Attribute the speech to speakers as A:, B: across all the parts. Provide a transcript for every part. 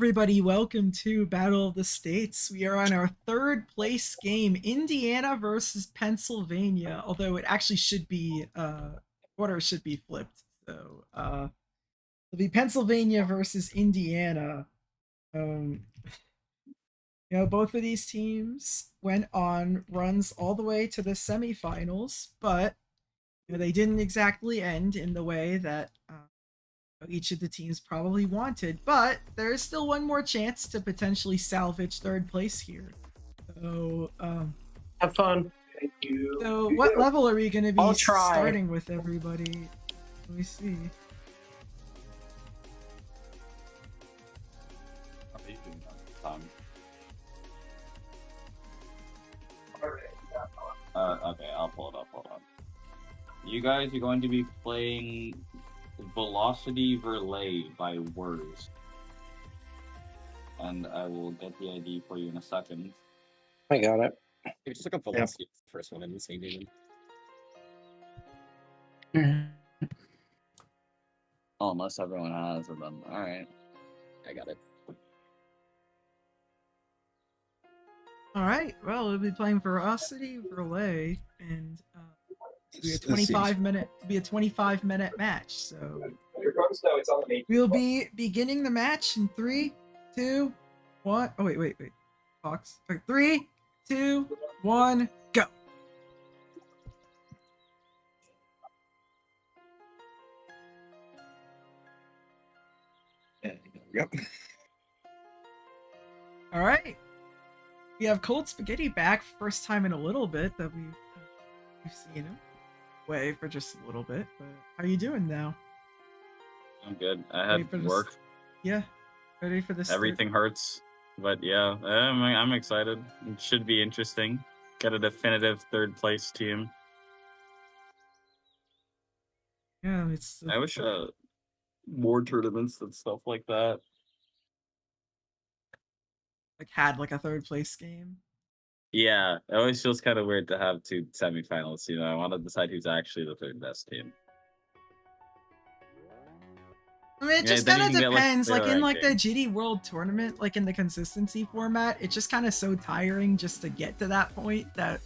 A: everybody, welcome to Battle of the States. We are on our third place game, Indiana versus Pennsylvania, although it actually should be order should be flipped. It'll be Pennsylvania versus Indiana. Um both of these teams went on runs all the way to the semifinals, but they didn't exactly end in the way that each of the teams probably wanted, but there is still one more chance to potentially salvage third place here. So,
B: have fun. Thank you.
A: So, what level are we going to be starting with, everybody? Let me see.
C: Okay, I'll pull it up. Hold on. You guys are going to be playing Velocity Verlay by Words. And I will get the ID for you in a second.
B: I got it.
D: You just look up Velocity, the first one in the same game.
C: Oh, unless everyone has it, then alright.
D: I got it.
A: Alright, well, we'll be playing Velocity Verlay, and be a 25-minute match. So we'll be beginning the match in 3, 2, 1. Oh wait. Fox. 3, 2, 1, go.
D: Yep.
A: All right. We have Cold Spaghetti back, first time in a little bit that we've seen him away for just a little bit. But how are you doing now?
C: I'm good. I had work.
A: Yeah. Ready for this?
C: Everything hurts, but yeah, I'm excited. It should be interesting. Get a definitive third place team.
A: Yeah,
C: I wish more tournaments and stuff like that.
A: Had a third place game.
C: Yeah, it always feels kind of weird to have 2 semifinals. I want to decide who's actually the third best team.
A: I mean, it just kind of depends. In the GD World Tournament, in the consistency format, it's just kind of so tiring just to get to that point that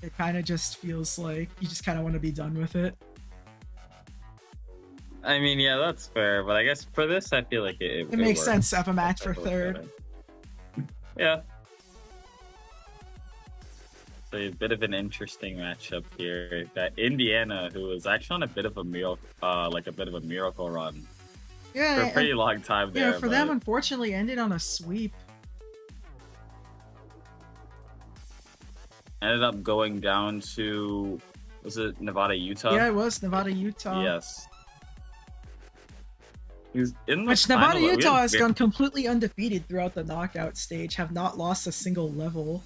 A: it kind of just feels like you just kind of want to be done with it.
C: I mean, yeah, that's fair, but I guess for this, I feel like it
A: makes sense to have a match for third.
C: Better. Yeah. So a bit of an interesting matchup here. Got Indiana, who was actually on a bit of a miracle, run.
A: Yeah,
C: for a pretty long time there.
A: Yeah, for them, unfortunately, ended on a sweep.
C: Ended up going down to, was it Nevada, Utah?
A: Yeah, it was Nevada, Utah.
C: Yes.
A: Nevada, Utah has gone completely undefeated throughout the knockout stage, have not lost a single level.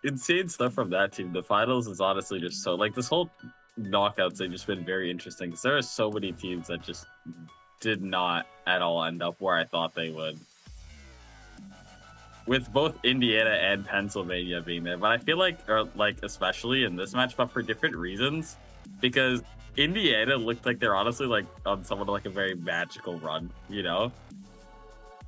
C: Insane stuff from that team. The finals is honestly just so, this whole knockouts have just been very interesting, because there are so many teams that just did not at all end up where I thought they would. With both Indiana and Pennsylvania being there. But I feel especially in this match, but for different reasons, because Indiana looked like they're honestly on somewhat a very magical run,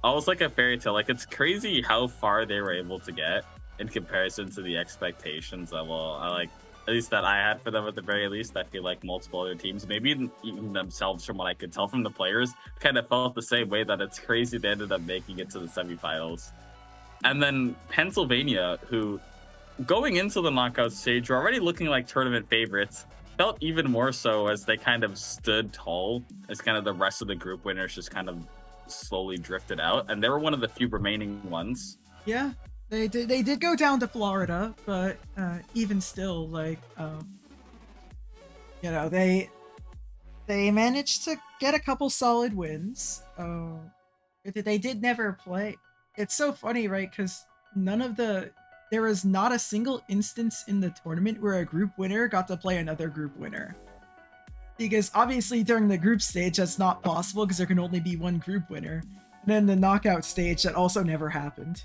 C: almost like a fairy tale. It's crazy how far they were able to get in comparison to the expectations level. At least that I had for them at the very least. I feel like multiple other teams, maybe even themselves, from what I could tell from the players, kind of felt the same way, that it's crazy they ended up making it to the semifinals. And then Pennsylvania, who going into the knockout stage were already looking like tournament favorites, felt even more so as they kind of stood tall, as kind of the rest of the group winners just kind of slowly drifted out, and they were one of the few remaining ones.
A: Yeah, they did go down to Florida, but even still, they managed to get a couple solid wins. They did never play. It's so funny, right? Because there was not a single instance in the tournament where a group winner got to play another group winner. Because obviously during the group stage, that's not possible because there can only be one group winner. And then the knockout stage, that also never happened.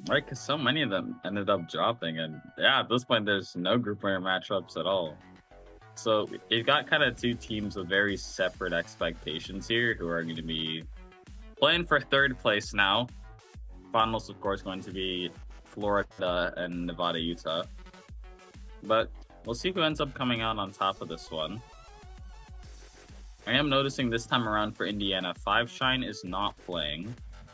C: Right, because so many of them ended up dropping. And yeah, at this point, there's no group winner matchups at all. So you've got kind of two teams with very separate expectations here who are going to be playing for third place now. Finals, of course, going to be Florida and Nevada, Utah. But we'll see who ends up coming out on top of this one. I am noticing this time around for Indiana, 5Shine is not playing,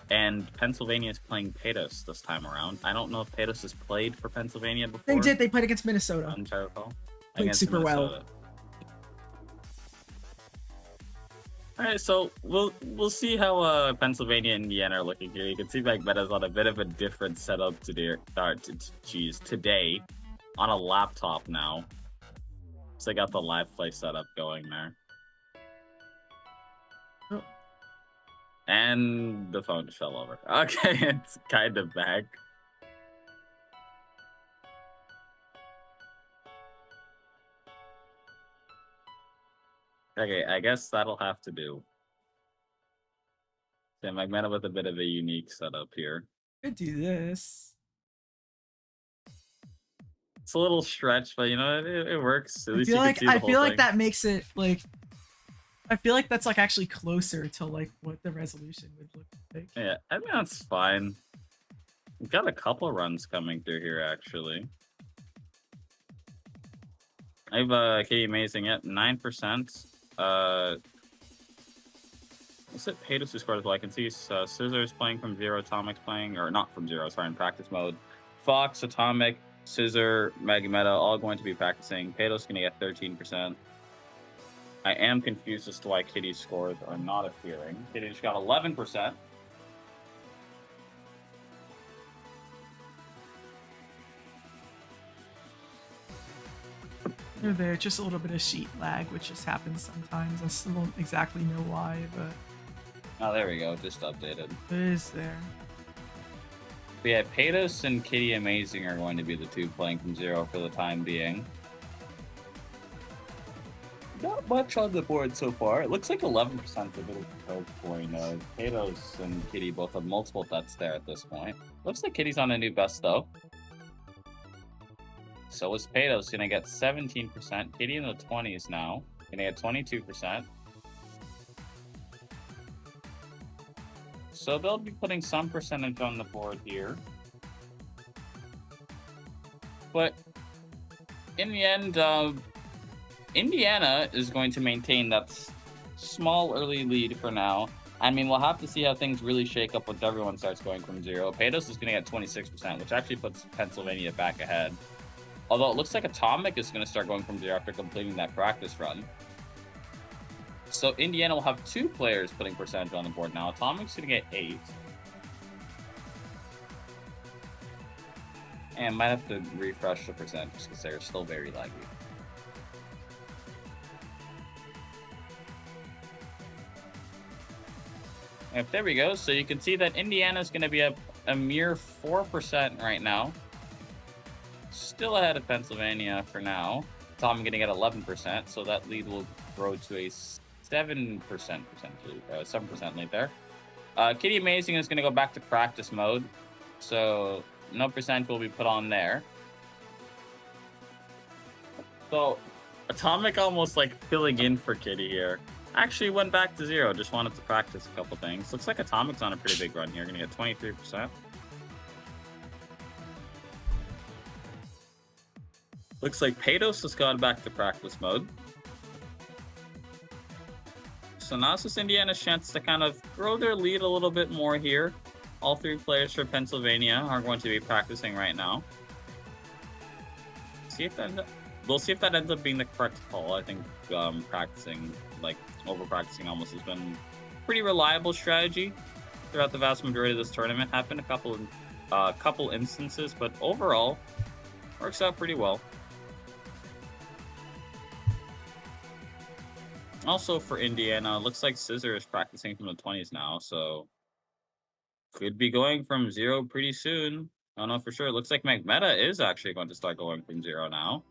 C: and Pennsylvania is playing Paytos this time around. I don't know if Paytos has played for Pennsylvania before.
A: They did. They played against Minnesota.
C: I'm trying to recall.
A: Played
C: Against
A: super well.
C: Minnesota. All right, so we'll see how Pennsylvania and Indiana are looking here. You can see Magmeta's on a bit of a different setup today on a laptop now. So they got the live play setup going there.
A: Oh.
C: And the phone just fell over. Okay, it's kind of back. Okay, I guess that'll have to do. Yeah, Magmeta with a bit of a unique setup here.
A: Could do this.
C: It's a little stretch, but you know it works. At
A: I
C: least
A: feel
C: you
A: like
C: can see the whole thing.
A: that makes it like. I feel like that's like actually closer to like what the resolution would look like.
C: Yeah, I mean that's fine. We've got a couple runs coming through here actually. I have Katie Amazing at 9%. What's it? Paytos who scored as well. I can see Scissors playing from zero, Atomic's playing, or not from zero, sorry, in practice mode. Fox, Atomic, Scissor, Magmeta, all going to be practicing. Paytos going to get 13%. I am confused as to why Kitty's scores are not appearing. Kitty just got 11%.
A: They're there, just a little bit of sheet lag, which just happens sometimes. I still don't exactly know why, but
C: Oh, there we go. Just updated.
A: it is there.
C: But yeah, Paytos and Kitty Amazing are going to be the two playing from zero for the time being. Not much on the board so far. It looks like 11% is a bit of a choke point. Paytos and Kitty both have multiple deaths there at this point. Looks like Kitty's on a new best though. So is Paytos going to get 17%. Kitty in the 20s now. Going to get 22%. So they'll be putting some percentage on the board here. But in the end, Indiana is going to maintain that small early lead for now. I mean, we'll have to see how things really shake up once everyone starts going from zero. Paytos is going to get 26%, which actually puts Pennsylvania back ahead. Although it looks like Atomic is going to start going from zero after completing that practice run. So Indiana will have two players putting percentage on the board now. Atomic's going to get 8. And might have to refresh the percentage because they're still very laggy. Yep, there we go. So you can see that Indiana's going to be a mere 4% right now. Still ahead of Pennsylvania for now. Tom going to get 11%, so that lead will grow to a 7% potentially, 7% lead there. Kitty Amazing is going to go back to practice mode, so no percent will be put on there. So Atomic almost like filling in for Kitty here. Actually went back to zero, just wanted to practice a couple things. Looks like Atomic's on a pretty big run here, going to get 23%. Looks like Paytos has gone back to practice mode. So now it's just Indiana's chance to kind of grow their lead a little bit more here. All three players for Pennsylvania are going to be practicing right now. We'll see if that ends up being the correct call. I think practicing, like over-practicing almost has been a pretty reliable strategy throughout the vast majority of this tournament. Have been a couple instances, but overall, works out pretty well. Also for Indiana, looks like Scissor is practicing from the 20s now, so could be going from zero pretty soon. I don't know for sure. It looks like Magmeta is actually going to start going from zero now.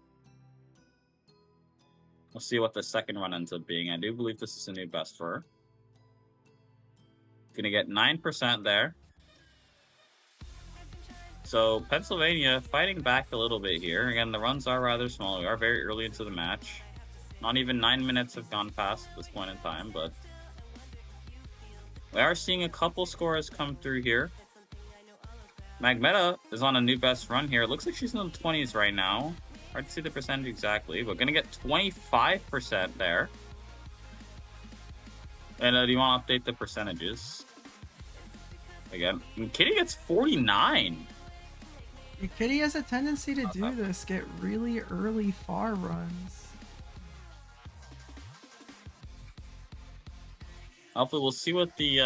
C: We'll see what the second run ends up being. I do believe this is a new best for her. Gonna get 9% there. So Pennsylvania fighting back a little bit here. Again, the runs are rather small. We are very early into the match. Not even 9 minutes have gone past this point in time, but we are seeing a couple scores come through here. Magmeta is on a new best run here. It looks like she's in the 20s right now. Hard to see the percentage exactly, but gonna get 25% there. And do you want to update the percentages? Again, and Kitty gets 49.
A: Kitty has a tendency to do this, get really early far runs.
C: Hopefully, we'll see what the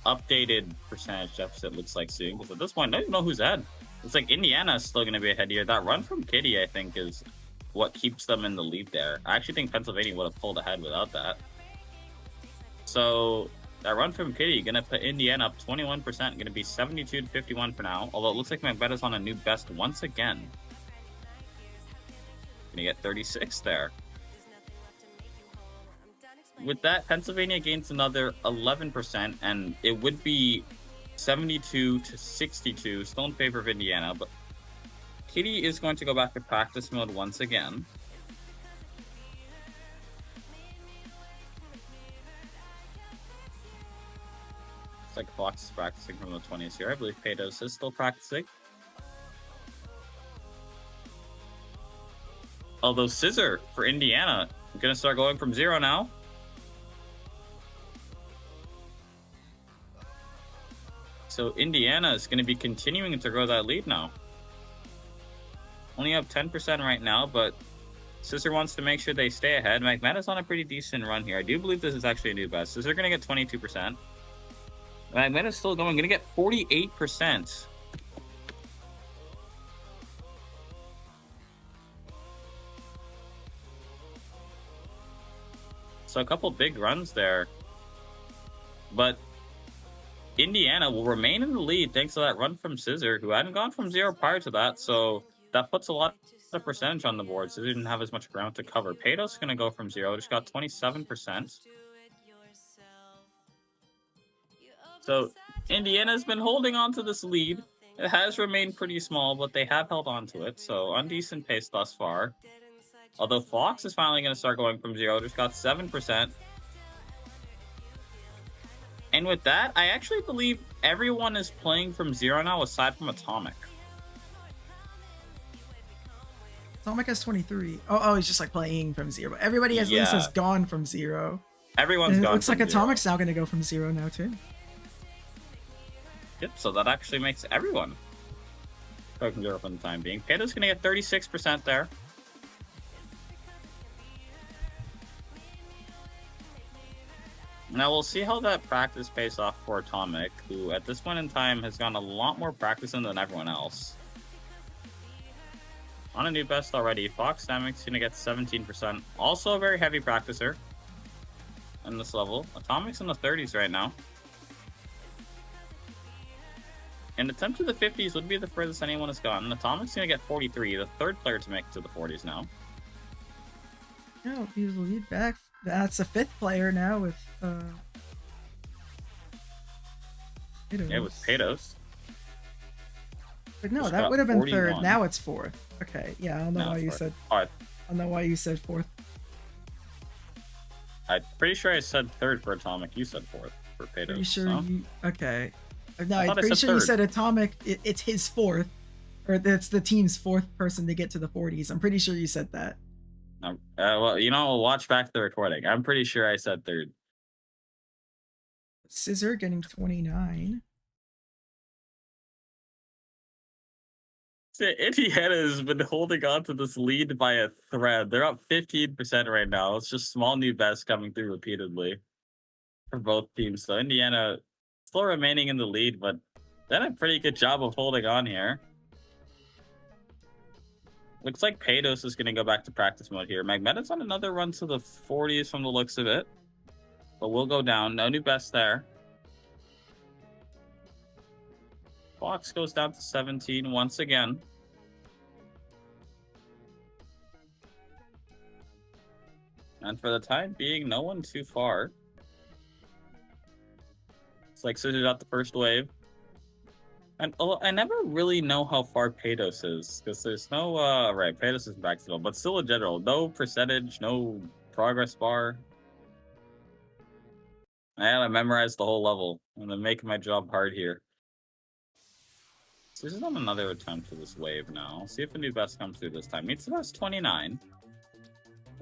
C: updated percentage deficit looks like soon. Because at this point, I don't even know who's ahead. It's like Indiana is still going to be ahead here. That run from Kitty, I think, is what keeps them in the lead there. I actually think Pennsylvania would have pulled ahead without that. So that run from Kitty going to put Indiana up 21%. Going to be 72 to 51 for now. Although it looks like Macbeta's on a new best once again. Going to get 36 there. With that, Pennsylvania gains another 11%, and it would be 72 to 62, still in favor of Indiana, but Kitty is going to go back to practice mode once again. Looks like Fox is practicing from the 20s here. I believe Paydos is still practicing. Although Scissor for Indiana, going to start going from 0 now. So Indiana is going to be continuing to grow that lead now. Only up 10% right now, but Scissor wants to make sure they stay ahead. Magmeta's on a pretty decent run here. I do believe this is actually a new best. Scissor going to get 22%. Magmeta's still going to get 48%. So a couple big runs there. But Indiana will remain in the lead thanks to that run from Scissor, who hadn't gone from 0 prior to that, so that puts a lot of percentage on the board. Scissor didn't have as much ground to cover. Paydos is going to go from 0, just got 27%. So Indiana's been holding on to this lead. It has remained pretty small, but they have held on to it, so on decent pace thus far. Although Fox is finally going to start going from 0, just got 7%. And with that, I actually believe everyone is playing from 0 now, aside from Atomic.
A: Atomic has 23. Oh, he's just like playing from 0. Everybody at least has gone from 0.
C: Everyone's
A: and it
C: gone
A: looks
C: from
A: like
C: 0.
A: Atomic's now going to go from 0 now too.
C: Yep, so that actually makes everyone go from 0 for the time being. Paydo's going to get 36% there. Now we'll see how that practice pays off for Atomic, who at this point in time has gotten a lot more practice in than everyone else. On a new best already, Fox Damic's going to get 17%. Also a very heavy practicer in this level. Atomic's in the 30s right now. An attempt to the 50s would be the furthest anyone has gotten. Atomic's going to get 43, the third player to make it to the 40s now.
A: Yeah, he's the lead back. That's a 5th player now with Paydos.
C: Yeah, with Paydos.
A: But no,
C: Just
A: that
C: got
A: would have been
C: 41.
A: 3rd. Now it's 4th. Okay, yeah, I don't know
C: Now
A: why
C: it's
A: you
C: 4th.
A: said.
C: Alright,
A: I don't know why you said 4th.
C: I'm pretty sure I said 3rd for Atomic. You said 4th for Paydos.
A: Pretty sure
C: no?
A: you. Okay. No,
C: I
A: I'm
C: thought I
A: pretty
C: said
A: sure you
C: 3rd.
A: said Atomic. It's his 4th, or it's the team's 4th person to get to the 40s. I'm pretty sure you said that.
C: Well, you know, watch back the recording. I'm pretty sure I said 3rd.
A: Scissor getting 29.
C: So Indiana has been holding on to this lead by a thread. They're up 15% right now. It's just small new bests coming through repeatedly for both teams. So Indiana still remaining in the lead, but done a pretty good job of holding on here. Looks like Paydos is going to go back to practice mode here. Magmeta's on another run to the 40s from the looks of it. But we'll go down. No new best there. Fox goes down to 17 once again. And for the time being, no one too far. It's like Scissor got the first wave. And I never really know how far Paydos is, because there's no, right, Paydos is back still, but still in general, no percentage, no progress bar. I gotta memorize the whole level. I'm gonna make my job hard here. So this is on another attempt for this wave now. See if a new best comes through this time. Meets the best 29.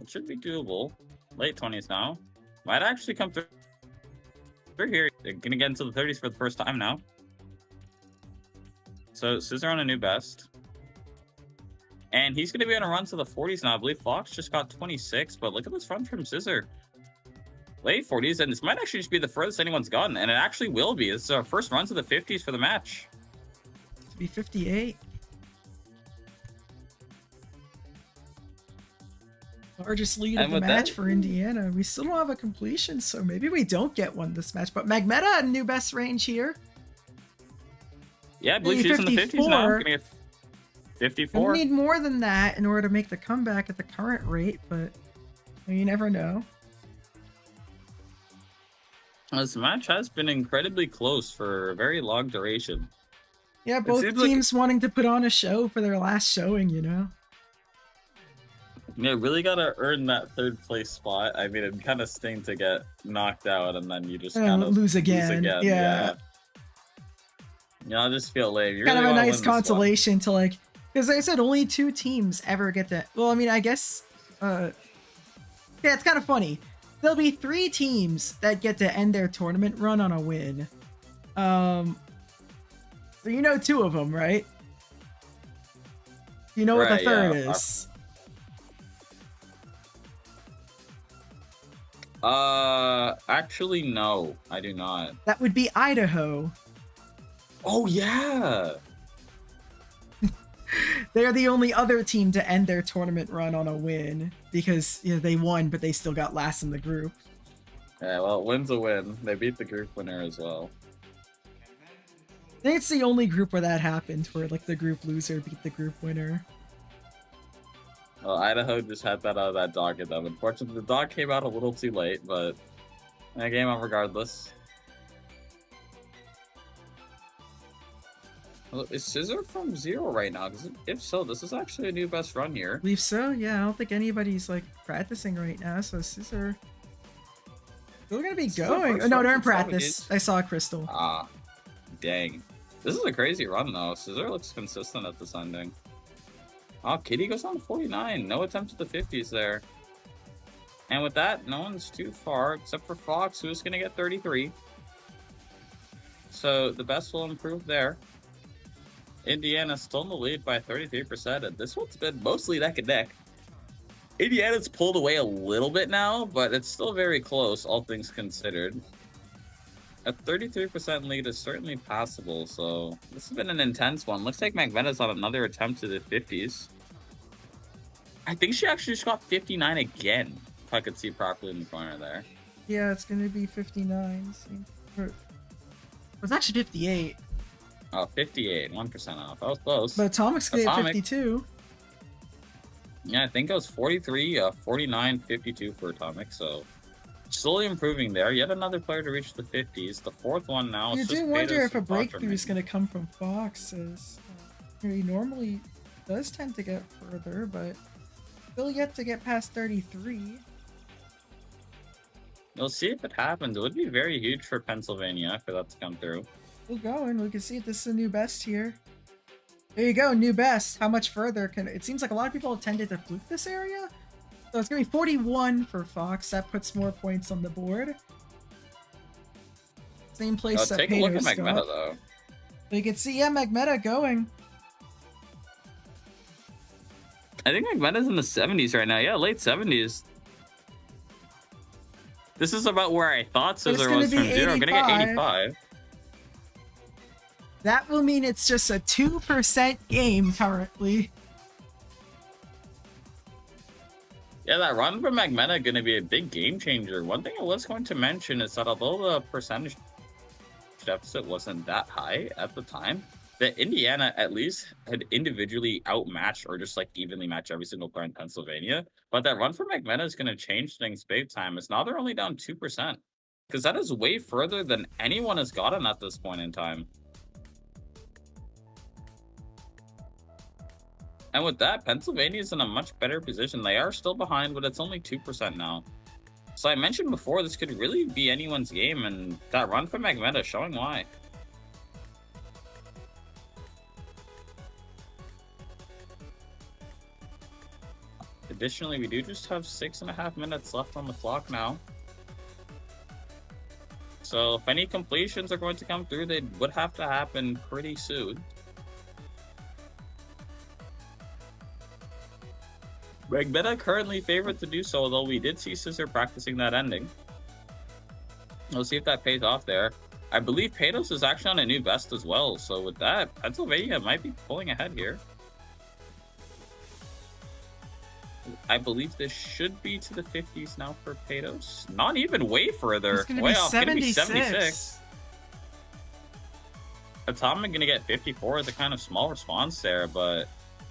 C: It should be doable. Late 20s now. Might actually come through here. They're gonna get into the 30s for the first time now. So Scissor on a new best. And he's gonna be on a run to the 40s now. I believe Fox just got 26, but look at this run from Scissor. Late 40s, and this might actually just be the furthest anyone's gotten, and it actually will be. This is our first run to the 50s for the match.
A: To be 58. Largest lead of the match for Indiana. We still don't have a completion, so maybe we don't get one this match. But Magmeta had a new best range here.
C: Yeah, I believe she's in the 50s now. Gonna get 54.
A: We need more than that in order to make the comeback at the current rate, but you never know.
C: This match has been incredibly close for a very long duration.
A: Yeah, both teams wanting to put on a show for their last showing, you know?
C: Yeah, really gotta earn that third place spot. I mean, it kind of stings to get knocked out and then you just kind of
A: lose again. Yeah.
C: Yeah, I just feel lame. You
A: kind
C: really
A: of a nice consolation to like, because like I said, only 2 teams ever get to. Well, I mean, I guess, yeah, it's kind of funny. There'll be 3 teams that get to end their tournament run on a win. So you know 2 of them, right? You know what the third is.
C: Actually, no, I do not.
A: That would be Idaho.
C: Oh, yeah.
A: They're the only other team to end their tournament run on a win because they won, but they still got last in the group.
C: Yeah, well, win's a win. They beat the group winner as well.
A: I think it's the only group where that happened, where like the group loser beat the group winner.
C: Well, Idaho just had that out of that dog at them. Unfortunately, the dog came out a little too late, but I came out regardless. Well, is Scissor from 0 right now? If so, this is actually a new best run here.
A: I believe so, yeah. I don't think anybody's like practicing right now, so Scissor still gonna be going. Oh, no, they're in practice. I saw a crystal.
C: Ah, dang. This is a crazy run though. Scissor looks consistent at this ending. Oh, Kitty goes on to 49. No attempt at the 50s there. And with that, no one's too far except for Fox, who's gonna get 33. So the best will improve there. Indiana's still in the lead by 33%, and this one's been mostly neck and neck. Indiana's pulled away a little bit now, but it's still very close, all things considered. A 33% lead is certainly passable, so this has been an intense one. Looks like Magmeta's on another attempt to the 50s. I think she actually just got 59 again, if I could see properly in the corner there.
A: Yeah, it's going to be 59. It was actually 58.
C: Oh, 58, 1% off. That was close.
A: But Atomic's going to get 52.
C: Yeah, I think it was 43, 49, 52 for Atomic, so slowly improving there. Yet another player to reach the 50s. The 4th one now.
A: You do wonder if a breakthrough is going to come from Fox, as he normally does tend to get further, but still yet to get past 33.
C: We'll see if it happens. It would be very huge for Pennsylvania for that to come through.
A: Still going. We can see if this is a new best here. There you go, new best. How much further can it? Seems like a lot of people tended to fluke this area. So it's gonna be 41 for Fox. That puts more points on the board. Same place that
C: take a look at Magmeta though.
A: But you can see, yeah, Magmeta going.
C: I think Magmeta's in the 70s right now. Yeah, late 70s. This is about where I thought Scissor was from 0. I'm gonna get 85.
A: That will mean it's just a 2% game currently.
C: Yeah, that run from Magmeta going to be a big game changer. One thing I was going to mention is that although the percentage deficit wasn't that high at the time, that Indiana at least had individually outmatched or just like evenly matched every single player in Pennsylvania. But that run for Magmeta is going to change things big time. As now they're only down 2%. Because that is way further than anyone has gotten at this point in time. And with that, Pennsylvania's in a much better position. They are still behind, but it's only 2% now. So I mentioned before, this could really be anyone's game, and that run from Magmeta showing why. Additionally, we do just have 6.5 minutes left on the clock now. So if any completions are going to come through, they would have to happen pretty soon. Magmeta currently favored to do so, though we did see Scissor practicing that ending. We'll see if that pays off there. I believe Patos is actually on a new best as well, so with that, Pennsylvania might be pulling ahead here. I believe this should be to the 50s now for Patos. Not even way further.
A: It's gonna
C: Way
A: be
C: off.
A: 76.
C: Gonna be 76. Atomic gonna get 54 as a kind of small response there, but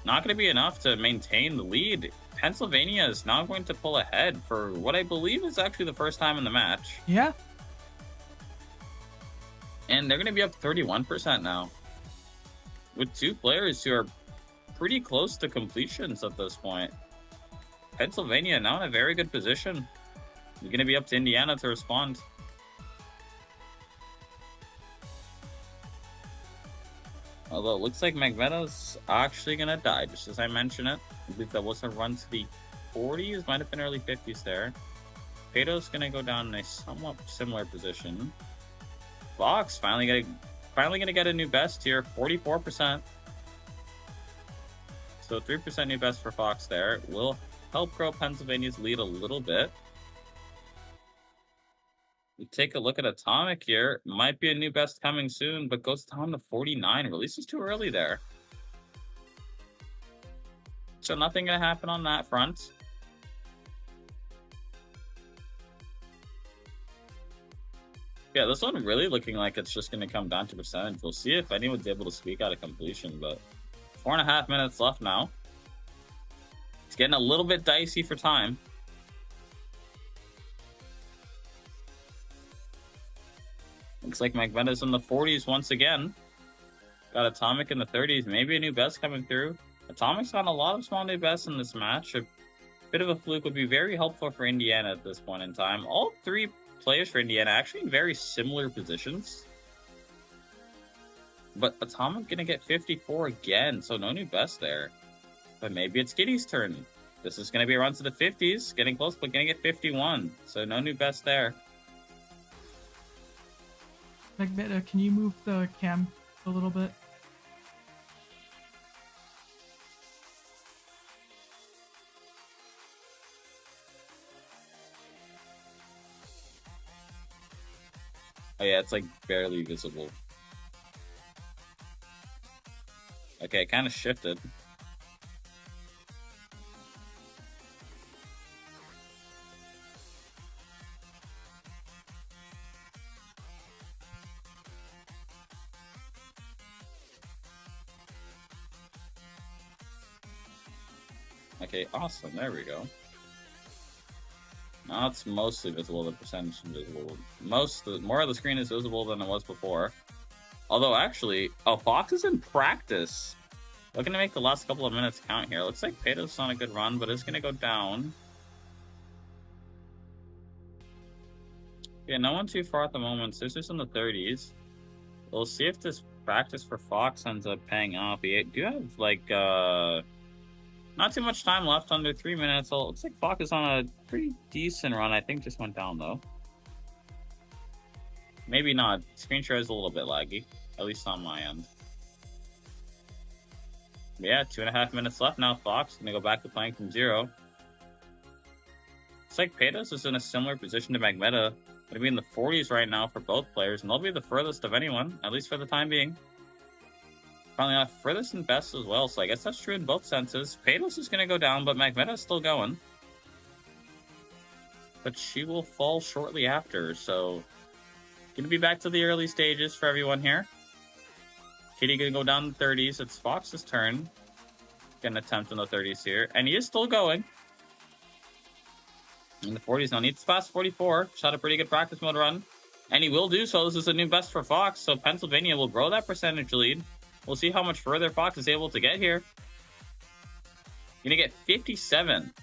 C: not gonna be enough to maintain the lead. Pennsylvania is now going to pull ahead for what I believe is actually the first time in the match.
A: Yeah.
C: And they're gonna be up 31% now. With two players who are pretty close to completions at this point. Pennsylvania now in a very good position. You're going to be up to Indiana to respond. Although it looks like Magmeta's actually going to die, just as I mentioned it. I believe that was a run to the 40s, might have been early 50s there. Pato's going to go down in a somewhat similar position. Fox finally going to get a new best here, 44%. So 3% new best for Fox there. Will help grow Pennsylvania's lead a little bit. We take a look at Atomic here. Might be a new best coming soon, but goes down to 49. Releases too early there. So nothing going to happen on that front. Yeah, this one really looking like it's just going to come down to percentage. We'll see if anyone's able to squeak out a completion, but 4.5 minutes left now. It's getting a little bit dicey for time. Looks like Magmeta's in the 40s once again. Got Atomic in the 30s. Maybe a new best coming through. Atomic's got a lot of small new bests in this match. A bit of a fluke would be very helpful for Indiana at this point in time. All three players for Indiana actually in very similar positions. But Atomic gonna get 54 again, so no new best there. But maybe it's Giddy's turn. This is gonna be a run to the 50s, getting close, but gonna get 51. So no new best there.
A: Magmeta, can you move the cam a little bit?
C: Oh yeah, it's like barely visible. Okay, it kind of shifted. Okay, awesome. There we go. Now it's mostly visible. The percentage is visible. More of the screen is visible than it was before. Although actually, oh, Fox is in practice. Looking to make the last couple of minutes count here. Looks like Pato's on a good run, but it's going to go down. Yeah, no one too far at the moment. Scissors in the 30s. We'll see if this practice for Fox ends up paying off. We do have, like, not too much time left, under 3 minutes. So it looks like Fox is on a pretty decent run. I think just went down, though. Maybe not. Screen share is a little bit laggy, at least on my end. Yeah, 2.5 minutes left now. Fox gonna go back to playing from 0. It's like Patos is in a similar position to Magmeta. Gonna be in the 40s right now for both players, and they'll be the furthest of anyone, at least for the time being. Probably not furthest and best as well, so I guess that's true in both senses. Patos is gonna go down, but Magmeta's still going. But she will fall shortly after, so gonna be back to the early stages for everyone here. Kitty gonna go down in the 30s. It's Fox's turn. Gonna attempt in the 30s here. And he is still going. In the 40s now. Needs to pass 44. Shot a pretty good practice mode run. And he will do so. This is a new best for Fox. So Pennsylvania will grow that percentage lead. We'll see how much further Fox is able to get here. Gonna get 57.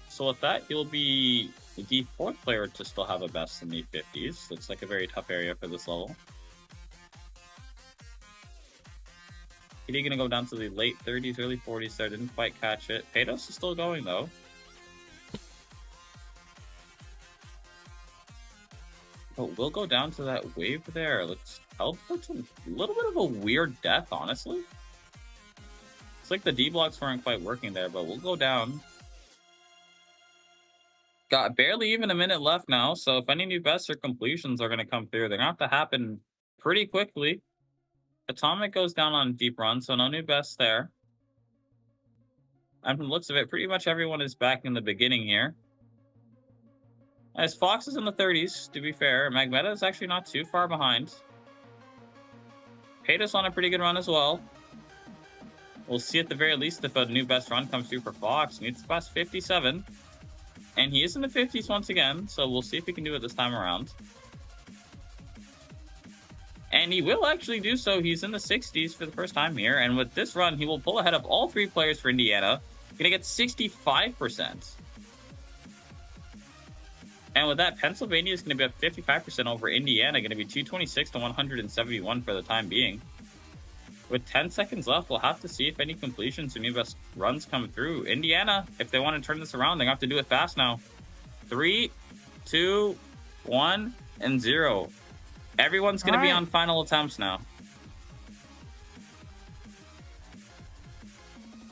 C: So with that, he'll be the fourth player to still have a best in the 50s. Looks like a very tough area for this level. Kitty gonna go down to the late 30s, early 40s there. Didn't quite catch it. Paydos is still going though. But we'll go down to that wave there. Looks held for a little bit of a weird death, honestly. It's like the D blocks weren't quite working there, but we'll go down. Got barely even a minute left now, so if any new bests or completions are going to come through, they're going to have to happen pretty quickly. Atomic goes down on deep run, so no new bests there. And from the looks of it, pretty much everyone is back in the beginning here. As Fox is in the 30s, to be fair. Magmeta is actually not too far behind. Paydos on a pretty good run as well. We'll see at the very least if a new best run comes through for Fox. Needs to pass 57. And he is in the 50s once again, so we'll see if he can do it this time around. And he will actually do so. He's in the 60s for the first time here. And with this run, he will pull ahead of all three players for Indiana. Gonna get 65%. And with that, Pennsylvania is going to be at 55% over Indiana. Going to be 226 to 171 for the time being. With 10 seconds left, we'll have to see if any completions or new best runs come through. Indiana, if they want to turn this around, they have to do it fast now. 3, 2, 1, and 0. Everyone's going to be on final attempts now.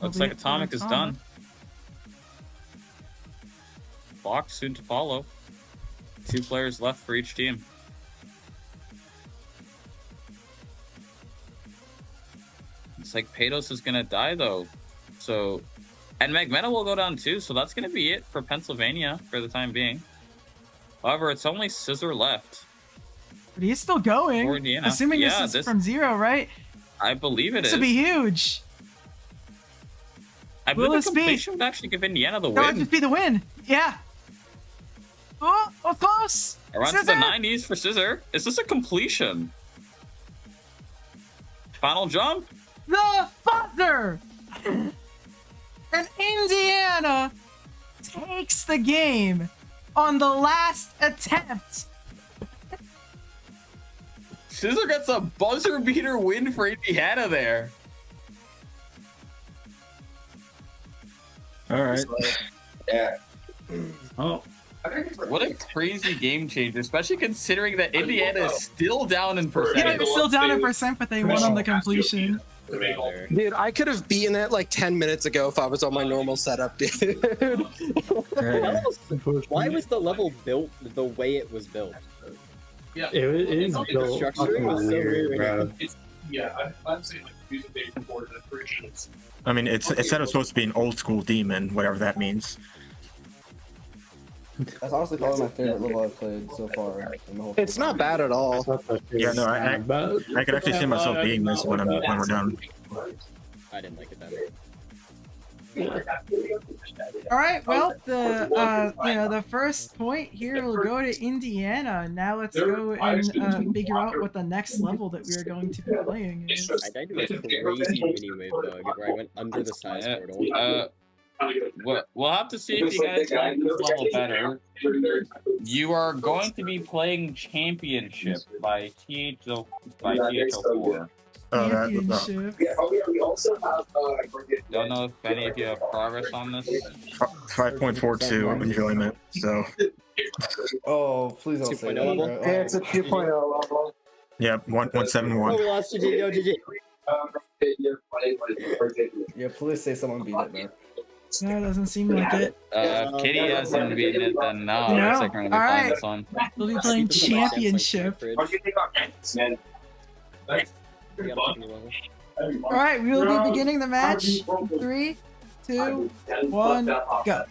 C: Looks like Atomic is done. Fox soon to follow. 2 players left for each team. It's like Paydos is going to die, though. So, and Magmeta will go down, too. So that's going to be it for Pennsylvania for the time being. However, it's only Scissor left.
A: But he's still going.
C: For Indiana.
A: Assuming
C: Yeah,
A: this is from 0, right?
C: I believe it is.
A: This would be huge.
C: I believe the completion would actually give Indiana the
A: That would
C: win.
A: just be the win. Yeah. Oh, close.
C: Around to the 90s for Scissor. Is this a completion? Final jump?
A: The buzzer! And Indiana takes the game on the last attempt.
C: Scissor gets a buzzer beater win for Indiana there.
E: All right.
B: Yeah.
E: Oh.
C: What a crazy game changer, especially considering that Indiana is still down in
A: Yeah,
C: percentage.
A: they're still down in percent, but they won on the completion.
B: Dude, I could have beaten it like 10 minutes ago if I was on my normal setup, dude.
D: Why was the level built the way it was built?
E: It is
D: The
E: built
D: structure was so
E: weird,
D: weird.
E: bro.
F: I'm saying like music data for the versions.
G: I mean, it said it was supposed to be an old school demon, whatever that means.
H: That's honestly probably my favorite level I've played so far. In the whole
B: It's not bad at all.
G: Yeah, no, I could actually see myself being this when we're done.
D: I didn't like it that
A: All right, well, the first point here will go to Indiana. Now let's go and figure out what the next level that we are going to be playing is.
D: I died to a crazy mini wave bug where I went under the size portal.
C: We'll have to see if you guys like this level better. You are going to be playing Championship by THO4.
A: Championship.
C: Don't know if any of you have progress on this.
G: 5.42 enjoyment. So.
H: Oh, please don't say
D: 2.0
H: that.
D: level?
H: bro.
B: Yeah, it's a 2.0 level.
G: Yeah, 1.71.
D: Oh, we lost GG. Yo, GG.
H: Yeah, please say someone beat it, man.
A: No, it doesn't seem like it.
C: If Kitty hasn't beaten it, then no.
A: No.
C: Looks like we're gonna be
A: All
C: playing
A: right.
C: this one.
A: We'll be playing Championship. All right, we will be beginning the match. 3, 2, 1, go.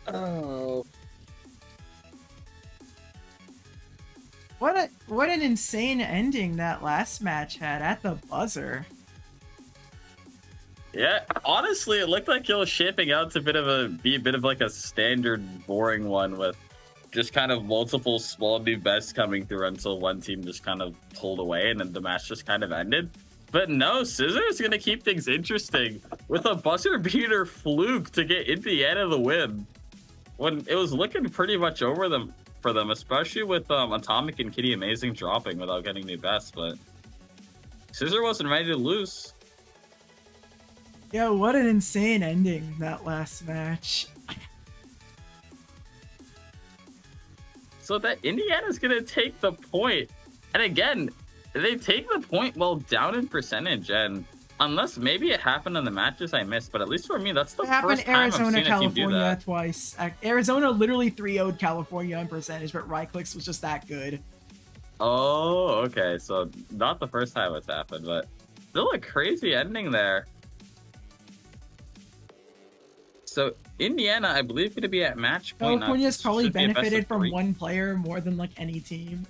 D: Oh.
A: What an insane ending that last match had at the buzzer.
C: Yeah, honestly, it looked like it was shaping out to be a bit of like a standard boring one with just kind of multiple small new bests coming through until one team just kind of pulled away and then the match just kind of ended. But no, Scissor is going to keep things interesting with a buzzer beater fluke to get Indiana the win. When it was looking pretty much over them for them, especially with Atomic and Kitty Amazing dropping without getting new bests, but Scissor wasn't ready to lose.
A: Yeah, what an insane ending that last match.
C: So that Indiana's going to take the point. And again, they take the point while down in percentage. And unless maybe it happened in the matches I missed, but at least for me, that's the
A: It happened
C: first time I've
A: Arizona,
C: seen a team do
A: California
C: that.
A: twice. Arizona literally 3-0'd California on percentage, but Ryclicks was just that good.
C: Oh, okay. So not the first time it's happened, but still a crazy ending there. So Indiana, I believe, going to be at match point.
A: California's probably
C: Should be a best of
A: benefited from
C: 3.
A: one player more than like any team.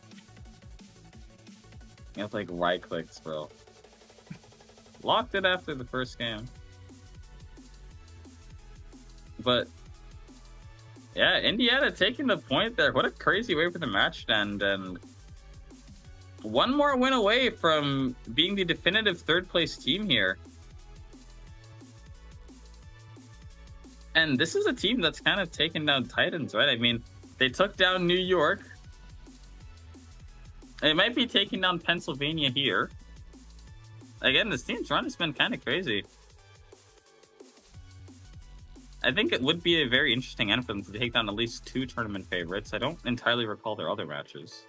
C: It's like right clicks, bro. Locked it after the first game. But yeah, Indiana taking the point there. What a crazy way for the match to end. And one more win away from being the definitive third place team here. And this is a team that's kind of taken down Titans, right? I mean, they took down New York. They might be taking down Pennsylvania here. Again, this team's run has been kind of crazy. I think it would be a very interesting end for them to take down at least 2 tournament favorites. I don't entirely recall their other matches.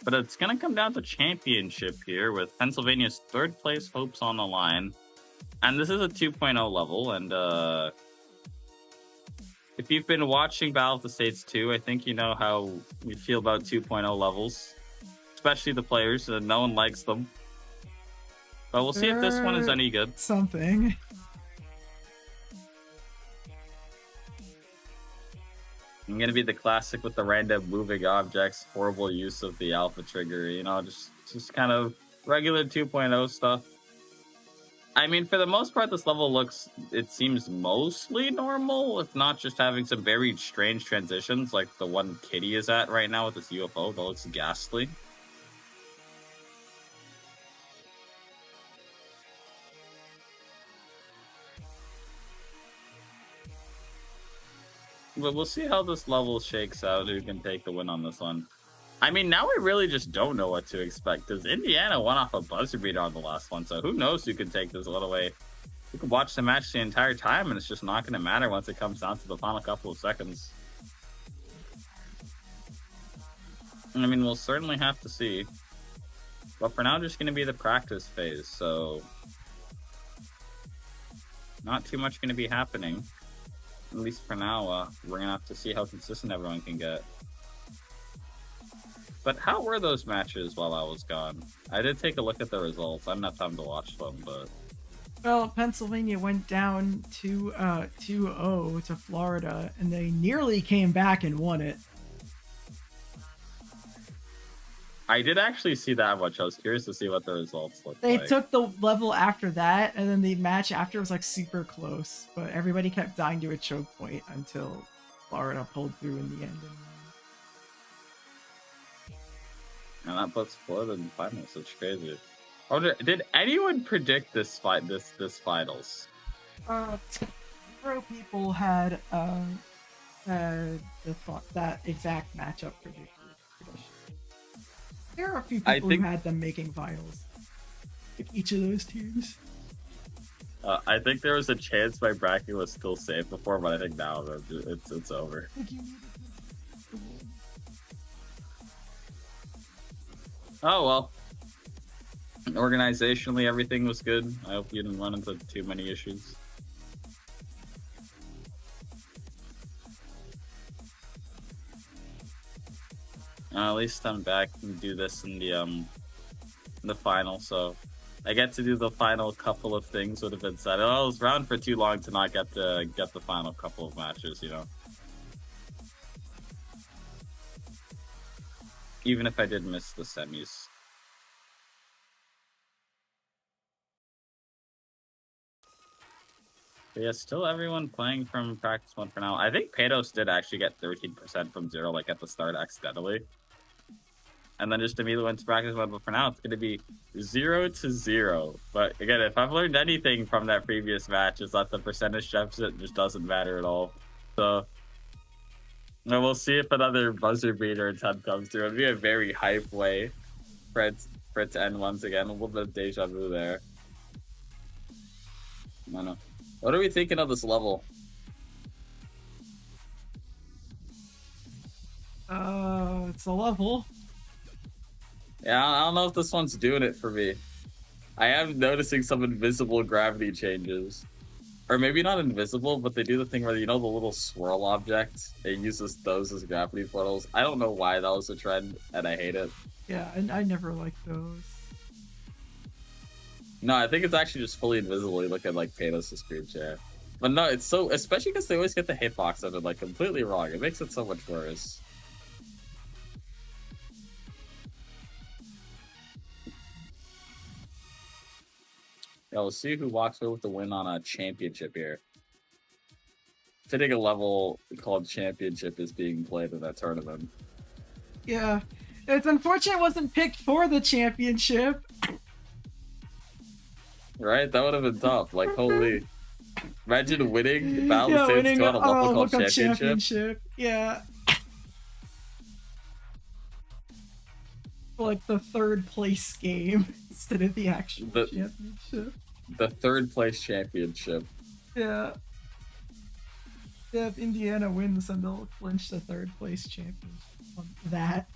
C: But it's going to come down to championship here with Pennsylvania's 3rd place hopes on the line. And this is a 2.0 level. And if you've been watching Battle of the States 2, I think you know how we feel about 2.0 levels. Especially the players. No one likes them. But we'll see if this one is any good.
A: Something.
C: I'm gonna be the classic with the random moving objects, horrible use of the alpha trigger, you know, just kind of regular 2.0 stuff. I mean, for the most part, this level it seems mostly normal, if not just having some very strange transitions, like the one Kitty is at right now with this UFO that looks ghastly. But we'll see how this level shakes out, who can take the win on this one. I mean, now we really just don't know what to expect, because Indiana won off a buzzer beater on the last one, so who knows who can take this all the way. You can watch the match the entire time, and it's just not going to matter once it comes down to the final couple of seconds. I mean, we'll certainly have to see. But for now, just going to be the practice phase, so not too much going to be happening. At least for now, we're going to have to see how consistent everyone can get. But how were those matches while I was gone? I did take a look at the results. I didn't have time to watch them, but...
A: Well, Pennsylvania went down 2-0 to Florida, and they nearly came back and won it.
C: I did actually see that much. I was curious to see what the results looked
A: They
C: like.
A: took the level after that, and then the match after was like super close, but everybody kept dying to a choke point until Florida pulled through in the end.
C: And that puts Florida in the finals. It's crazy. I wonder, did anyone predict this finals?
A: Zero people had that exact matchup prediction. There are a few people who had them making finals. Like each of those teams.
C: I think there was a chance my bracket was still safe before, but I think now it's over. Oh well. Organizationally, everything was good. I hope you didn't run into too many issues. At least I'm back and do this in the final, so I get to do the final couple of things would have been said. I was around for too long to not get the final couple of matches, you know. Even if I did miss the semis. But yeah, still everyone playing from practice 1 for now. I think Patos did actually get 13% from 0, like at the start accidentally. And then just immediately went to practice 1, but for now it's going to be 0-0. But again, if I've learned anything from that previous match, is that the percentage deficit just doesn't matter at all. So and we'll see if another buzzer beater attempt comes through. It'd be a very hype way for it to end once again. A little bit of deja vu there. I don't know. What are we thinking of this level?
A: It's a level.
C: Yeah, I don't know if this one's doing it for me. I am noticing some invisible gravity changes. Or maybe not invisible, but they do the thing where, you know, the little swirl object? It uses those as gravity portals. I don't know why that was a trend, and I hate it.
A: Yeah, and I never liked those.
C: No, I think it's actually just fully invisible. You look at, like, Panos' screen share. But no, it's so... Especially because they always get the hitbox of it, like, completely wrong. It makes it so much worse. Yeah, we'll see who walks away with the win on a championship here. Fitting a level called championship is being played in that tournament.
A: Yeah. It's unfortunate it wasn't picked for the championship.
C: Right? That would have been tough. Like, holy. Imagine winning Battle of Saints
A: winning
C: 2 on a level called
A: look up
C: championship.
A: Yeah. Like the third place game instead of the actual championship.
C: The third place championship.
A: Yeah. Yeah, if Indiana wins, then they'll clinch the third place championship on that.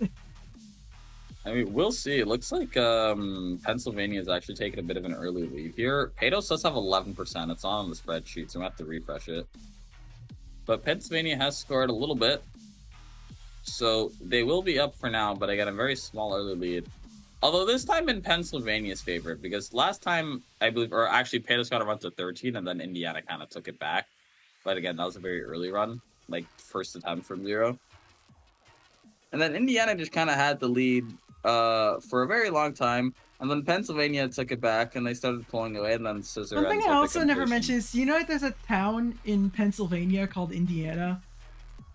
C: I mean, we'll see. It looks like Pennsylvania is actually taking a bit of an early lead here. Patos does have 11%. It's not on the spreadsheet, so we have to refresh it. But Pennsylvania has scored a little bit. So they will be up for now, but I got a very small early lead. Although this time in Pennsylvania's favor, because last time, I believe, or actually Patos got a run to 13, and then Indiana kind of took it back. But again, that was a very early run, like first attempt from 0. And then Indiana just kind of had the lead for a very long time, and then Pennsylvania took it back, and they started pulling away, and then Scissor.
A: Something I also never mentioned is, you know, there's a town in Pennsylvania called Indiana.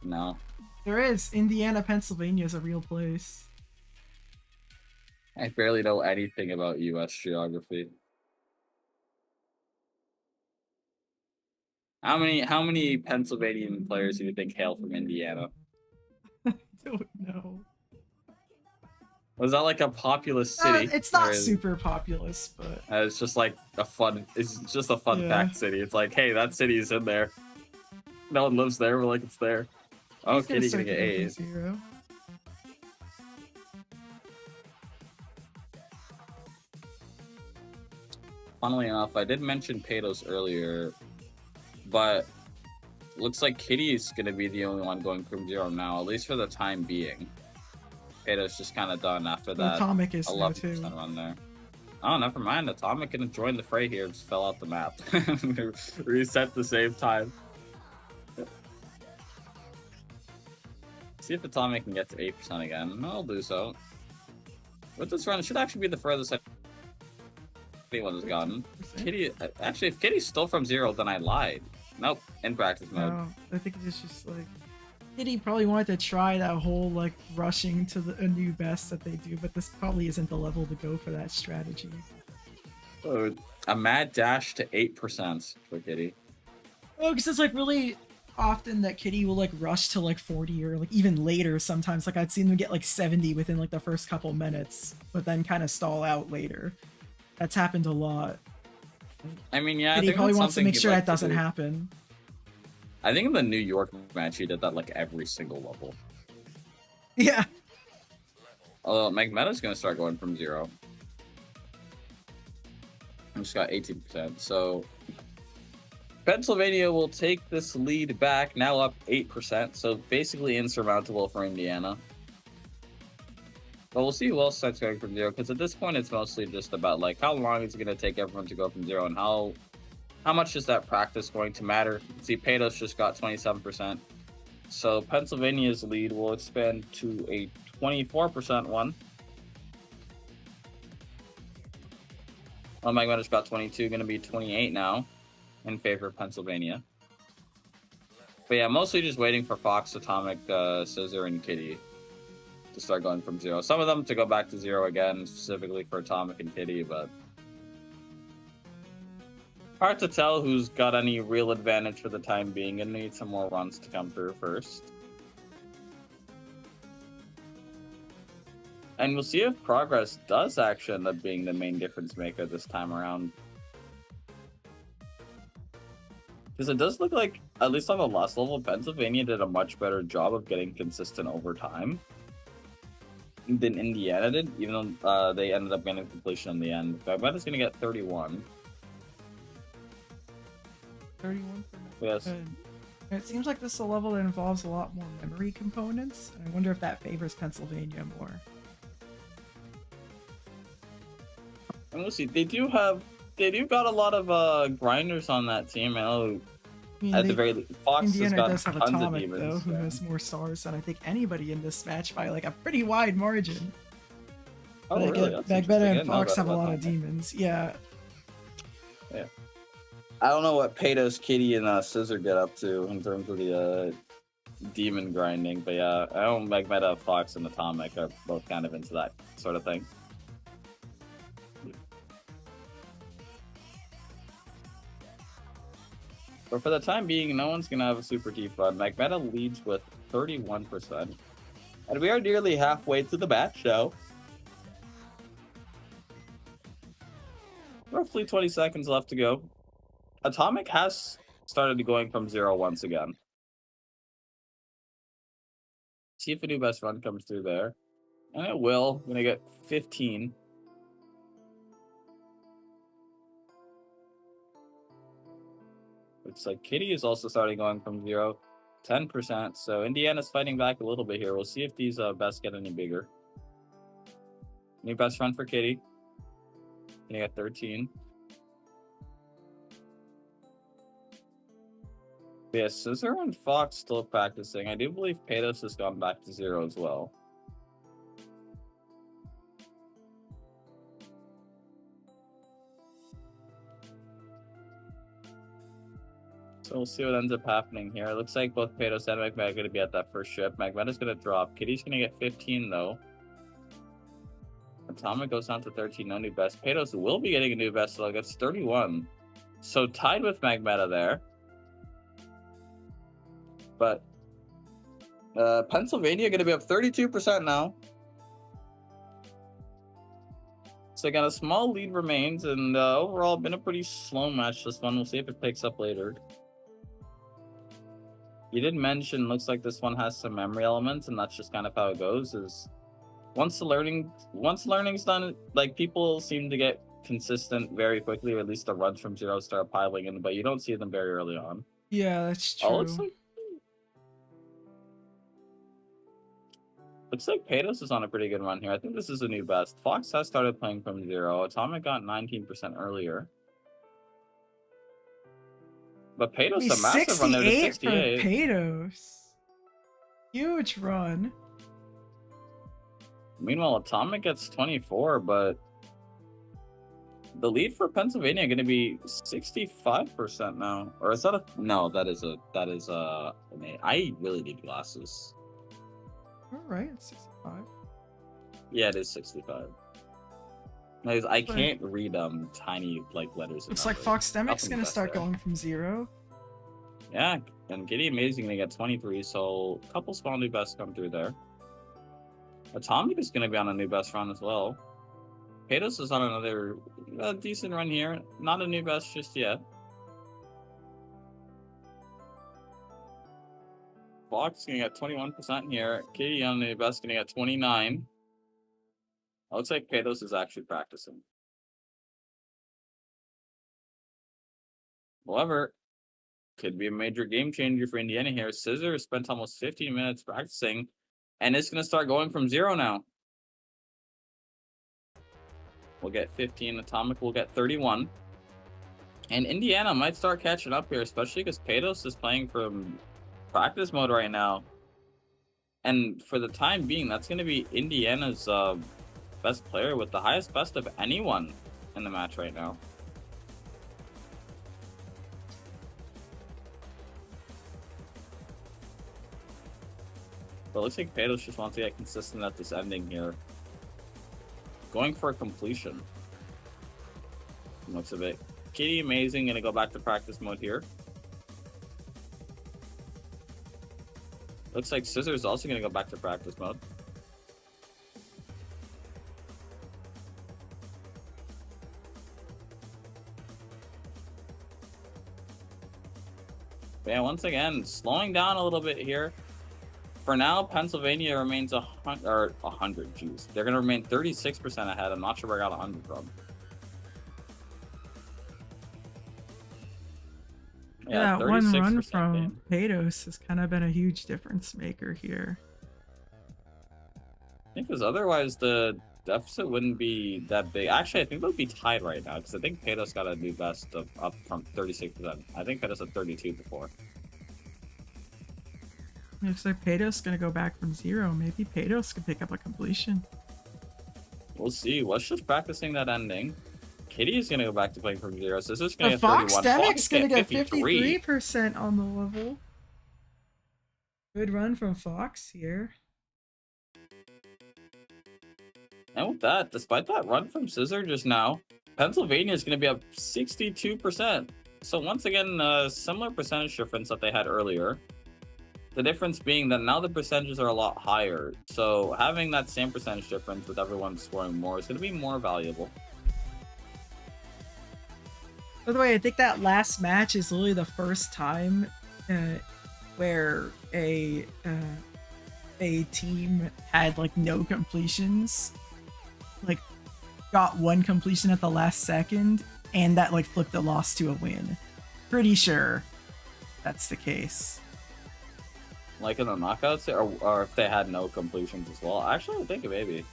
C: No.
A: There is. Indiana, Pennsylvania is a real place.
C: I barely know anything about U.S. geography. How many Pennsylvanian players do you think hail from Indiana?
A: I don't know.
C: Was that like a populous city?
A: It's not super populous, but
C: it's just like a fun. It's just a fun fact city. It's like, hey, that city is in there. No one lives there. We're like, it's there. Oh, Kitty gonna get A's. Funnily enough, I did mention Patos earlier, but looks like Kitty is gonna be the only one going from 0 now, at least for the time being. Patos just kind of done after that.
A: Atomic is
C: 11% run there. Oh, never mind. Atomic gonna join the fray here. Just fell out the map. Reset the save time. See if Atomic can get to 8% again. I'll do so. With this run, it should actually be the furthest anyone has gotten. Kitty, actually, if Kitty's still from 0, then I lied. Nope, in practice mode.
A: No, I think it's just like Kitty probably wanted to try that whole like rushing to a new best that they do, but this probably isn't the level to go for that strategy.
C: So, a mad dash to 8% for Kitty.
A: Oh, because it's like really often that Kitty will like rush to like 40 or like even later sometimes. Like I'd seen them get like 70 within like the first couple minutes, but then kind of stall out later. That's happened a lot.
C: I mean, yeah,
A: Kitty probably wants to make sure that doesn't happen.
C: I think in the New York match, he did that like every single level.
A: Yeah.
C: Although Magmeta's gonna start going from 0. I just got 18%, so Pennsylvania will take this lead back, now up 8%, so basically insurmountable for Indiana. But we'll see who else starts going from 0, because at this point it's mostly just about like how long is it going to take everyone to go from 0 and how much is that practice going to matter. See, Patos just got 27%, so Pennsylvania's lead will expand to a 24% one. Well, Magmeta's got 22, going to be 28 now. in favor of Pennsylvania. But yeah, mostly just waiting for Fox, Atomic, Scissor, and Kitty to start going from 0. Some of them to go back to 0 again, specifically for Atomic and Kitty, but hard to tell who's got any real advantage for the time being, and need some more runs to come through first. And we'll see if Progress does actually end up being the main difference maker this time around. Because it does look like, at least on the last level, Pennsylvania did a much better job of getting consistent over time than Indiana did, even though they ended up getting completion in the end. But I bet it's going to get 31.
A: 31 for
C: Yes.
A: It seems like this is a level that involves a lot more memory components. I wonder if that favors Pennsylvania more.
C: And we'll see. They do got a lot of grinders on that team. I know at the very least, Fox
A: Indiana
C: has got
A: does have
C: tons of
A: Atomic
C: demons.
A: though, who has more stars than I think anybody in this match by like a pretty wide margin.
C: Oh,
A: But
C: really?
A: again,
C: That's
A: Magbetta
C: interesting.
A: and Fox have a lot of
C: Atomic.
A: demons. Yeah.
C: I don't know what Patos, Kitty, and Scissor get up to in terms of the demon grinding, but yeah, I know Magbetta, Fox, and Atomic are both kind of into that sort of thing. But for the time being, no one's going to have a super deep run. Magbetta leads with 31%. And we are nearly halfway to the match, so roughly 20 seconds left to go. Atomic has started going from 0 once again. See if a new best run comes through there. And it will. I'm going to get 15. Looks like Kitty is also starting going from 0, 10%. So Indiana's fighting back a little bit here. We'll see if these bests get any bigger. New best run for Kitty. You got 13. Yeah, Scissor and Fox still practicing. I do believe Patos has gone back to 0 as well. So we'll see what ends up happening here. It looks like both Patos and Magbetta are going to be at that first ship. Magbetta's going to drop. Kitty's going to get 15 though. Atomic goes down to 13, no new best. Patos will be getting a new best, so that's 31. So tied with Magbetta there. But Pennsylvania going to be up 32% now. So again, a small lead remains, and overall been a pretty slow match this one. We'll see if it picks up later. You did mention, looks like this one has some memory elements, and that's just kind of how it goes. Is once learning's done, like people seem to get consistent very quickly, or at least the runs from 0 start piling in, but you don't see them very early on.
A: Yeah, that's true.
C: Oh, looks like Patos is on a pretty good run here. I think this is a new best. Fox has started playing from 0. Atomic got 19% earlier. But Patos a massive run there to 68.
A: For Patos. Huge run.
C: Meanwhile, Atomic gets 24, but the lead for Pennsylvania going to be 65% now. Or is that a... No, that is I really need glasses.
A: All right, it's 65.
C: Yeah, it is 65. I can't read tiny letters.
A: Looks like Fox Demic's gonna start going from 0.
C: Yeah, and Giddy Amazing gonna get 23, so a couple small new bests come through there. Atomic is gonna be on a new best run as well. Patos is on another decent run here. Not a new best just yet. Fox gonna get 21% here. Kitty on the best gonna get 29. Looks like Patos is actually practicing. However, could be a major game changer for Indiana here. Scissor spent almost 15 minutes practicing, and it's going to start going from 0 now. We'll get 15. Atomic will get 31. And Indiana might start catching up here, especially because Patos is playing from practice mode right now. And for the time being, that's going to be Indiana's best player with the highest best of anyone in the match right now. But it looks like Paydos just wants to get consistent at this ending here. Going for a completion. Looks a bit. Kitty Amazing gonna go back to practice mode here. Looks like Scissors also gonna go back to practice mode. But yeah, once again, slowing down a little bit here. For now, Pennsylvania remains 100. Jeez, they're gonna remain 36% ahead. I'm not sure where I got 100 from.
A: Yeah, that one run
C: 36%
A: from
C: gain.
A: Paydos has kind of been a huge difference maker here.
C: I think because otherwise the deficit wouldn't be that big. Actually, I think they'll be tied right now because I think Paydos got a new best of up from 36%. I think Paydos had 32 before.
A: Looks like Paydos gonna go back from 0. Maybe Paydos could pick up a completion.
C: We'll see. What's just practicing that ending? Kitty is gonna go back to playing from 0. So this is gonna
A: The
C: get
A: Fox
C: 31.
A: Demic's gonna get
C: 53.
A: 53% on the level. Good run from Fox here.
C: And with that, despite that run from Scissor just now, Pennsylvania is going to be up 62%. So once again, a similar percentage difference that they had earlier. The difference being that now the percentages are a lot higher. So having that same percentage difference with everyone scoring more is going to be more valuable.
A: By the way, I think that last match is literally the first time where a team had like no completions, like got one completion at the last second, and that like flipped a loss to a win. Pretty sure that's the case.
C: Like in the knockouts, or if they had no completions as well. Actually, I think maybe.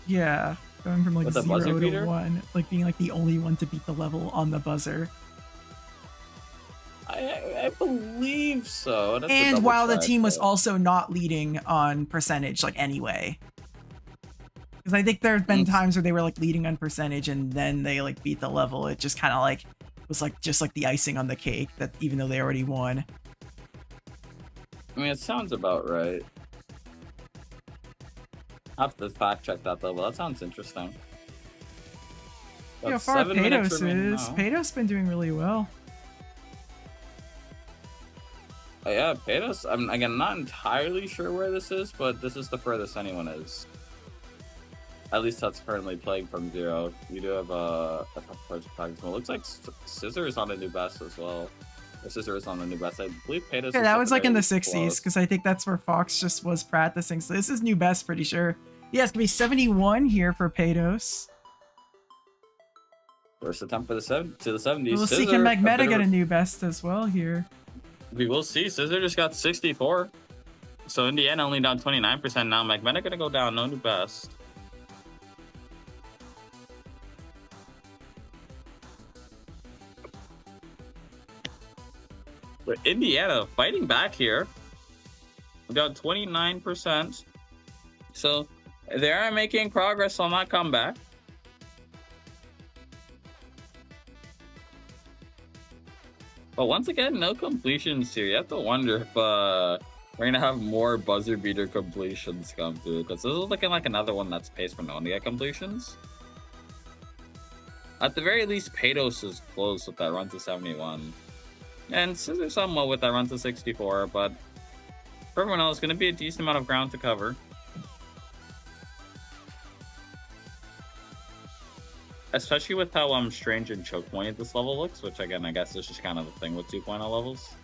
A: Yeah, going from like
C: With the buzzer
A: 0 to
C: beater?
A: 1, like being like the only one to beat the level on the buzzer.
C: I believe so. I'd have to
A: And
C: double
A: while the
C: check,
A: team was
C: but-
A: also not leading on percentage, like anyway. Because I think there have been times where they were like leading on percentage and then they like beat the level. It just kind of like was like just like the icing on the cake, that even though they already won.
C: I mean, it sounds about right. I have to fact check that though, but that sounds interesting.
A: Yeah,
C: That's
A: far
C: 7 minutes
A: Paydos
C: remaining
A: is.
C: now.
A: Paydos been doing really well.
C: Oh, yeah, Paydos. I'm again not entirely sure where this is, but this is the furthest anyone is. At least that's currently playing from 0. You do have a couple parts of practice. It looks like Scissor is on a new best as well. Or Scissor is on a new best. I believe Paydos.
A: Yeah,
C: is
A: that
C: at
A: was
C: the
A: like in the
C: very
A: 60s,
C: close.
A: because I think that's where Fox just was practicing. So this is new best, pretty sure. Yeah, it's gonna be 71 here for Paydos.
C: First attempt for the 70s.
A: We'll see,
C: Scissor,
A: can
C: a bit
A: Magmeta
C: of
A: get a new best as well here?
C: We will see. Scissor just got 64. So Indiana only down 29% now. Magmeta gonna go down. No new best. But Indiana fighting back here. We got 29%. So they are making progress on that comeback. But once again, no completions here. You have to wonder if we're gonna have more buzzer beater completions come through, because this is looking like another one that's paced for no one to get completions. At the very least, Paydos is close with that run to 71. And Scissor somewhat with that run to 64, but for everyone else, it's going to be a decent amount of ground to cover. Especially with how strange and choke pointed this level looks, which again, I guess is just kind of the thing with 2.0 levels.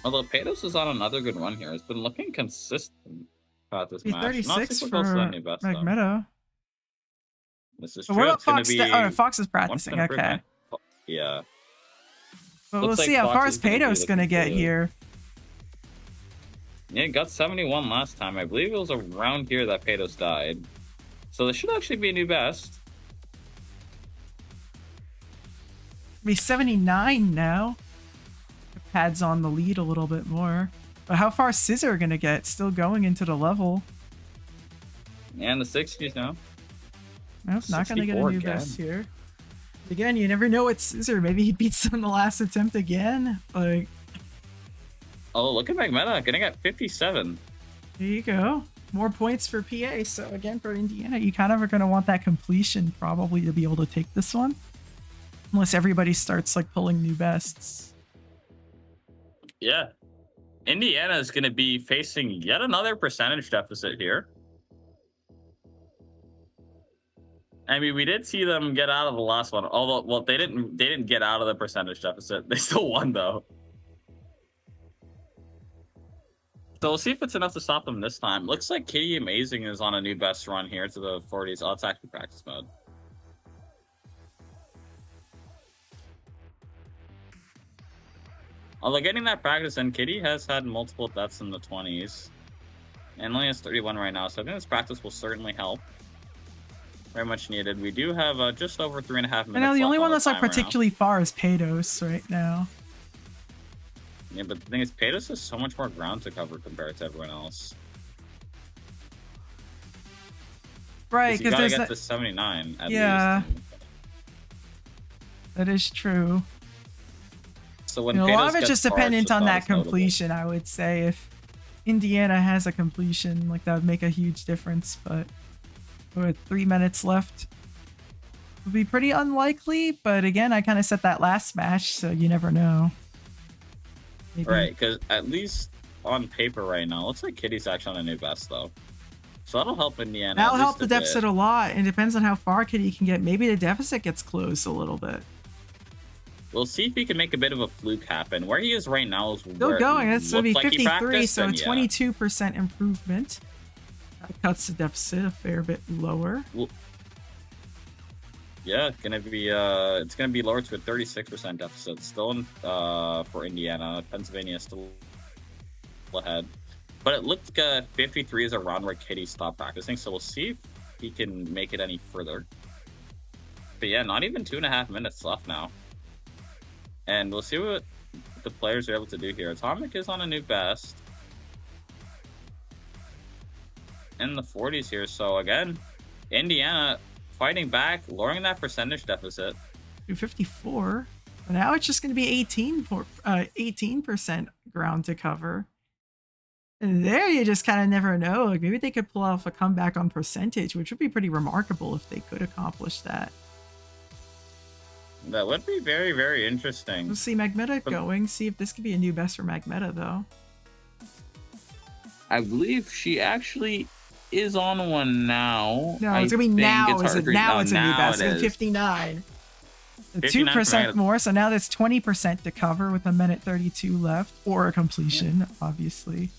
C: Although Paydos is on another good run here. It's been looking consistent throughout this match. Not
A: 36
C: super
A: for
C: close to any best, though.
A: Magmeta.
C: This is
A: But
C: true.
A: what about
C: It's gonna
A: Fox?
C: be
A: Oh, Fox is
C: 1%
A: practicing. Okay.
C: improvement. Yeah.
A: But
C: Looks
A: we'll
C: like
A: see how
C: Fox
A: far
C: is
A: is
C: gonna be
A: Paydos
C: looking
A: gonna get
C: good.
A: here.
C: Yeah, it got 71 last time. I believe it was around here that Paydos died. So this should actually be a new best.
A: Be 79 now. Pads on the lead a little bit more. But how far is Scissor gonna get? Still going into the level.
C: And the 60s now.
A: Nope, not gonna get a
C: 64
A: new
C: again.
A: best here. Again, you never know what Scissor. Maybe he beats them the last attempt again. Like,
C: Oh, look at Magmeta getting at 57.
A: There you go. More points for PA. So again, for Indiana, you kind of are going to want that completion probably to be able to take this one. Unless everybody starts like pulling new bests.
C: Yeah. Indiana is going to be facing yet another percentage deficit here. I mean, we did see them get out of the last one. Although, well, they didn't get out of the percentage deficit. They still won, though. So we'll see if it's enough to stop them this time. Looks like Kitty Amazing is on a new best run here to the 40s. Oh, it's actually practice mode. Although getting that practice in, Kitty has had multiple deaths in the 20s. And only has 31 right now, so I think this practice will certainly help. Very much needed. We do have just over 3.5 minutes.
A: I know the only one that's like
C: timer now.
A: particularly far is Paydos right now.
C: Yeah, but the thing is, Paydos has so much more ground to cover compared to everyone else.
A: Right,
C: because
A: there's
C: get
A: that.
C: to 79 at
A: Yeah.
C: least.
A: That is true.
C: So when
A: A lot
C: Paydos
A: of it's
C: gets
A: just
C: far,
A: dependent
C: it's
A: on
C: not
A: that
C: as notable.
A: completion, I would say. If Indiana has a completion, like that would make a huge difference, but with 3 minutes left, it would be pretty unlikely. But again, I kind of set that last match, so you never know. Maybe.
C: Right, because at least on paper right now, looks like Kitty's actually on a new best, though. So that'll help Indiana.
A: That'll
C: at
A: help
C: least
A: the
C: a bit.
A: deficit a lot. It depends on how far Kitty can get. Maybe the deficit gets closed a little bit.
C: We'll see if he can make a bit of a fluke happen. Where he is right now is
A: Still
C: where
A: going.
C: it
A: It's going to be
C: looked like he
A: 53,
C: practiced,
A: so a
C: and yeah.
A: 22% improvement. That cuts the deficit a fair bit lower.
C: Yeah, it's gonna be lowered to a 36% deficit. Still in for Indiana. Pennsylvania is still ahead. But it looked 53 is a round where Kitty stopped practicing, so we'll see if he can make it any further. But yeah, not even 2.5 minutes left now. And we'll see what the players are able to do here. Atomic is on a new best. In the 40s here, so again, Indiana fighting back, lowering that percentage deficit.
A: 254. Now it's just going to be 18% ground to cover. And there you just kind of never know. Like maybe they could pull off a comeback on percentage, which would be pretty remarkable if they could accomplish that.
C: That would be very, very interesting.
A: We'll see Magmeta going. See if this could be a new best for Magmeta, though.
C: I believe she actually is on one now.
A: No, it's going to be now. Is it now? It's a new best. It's 59. 2% more, so now that's 20% to cover with 1:32 left, or a completion, obviously.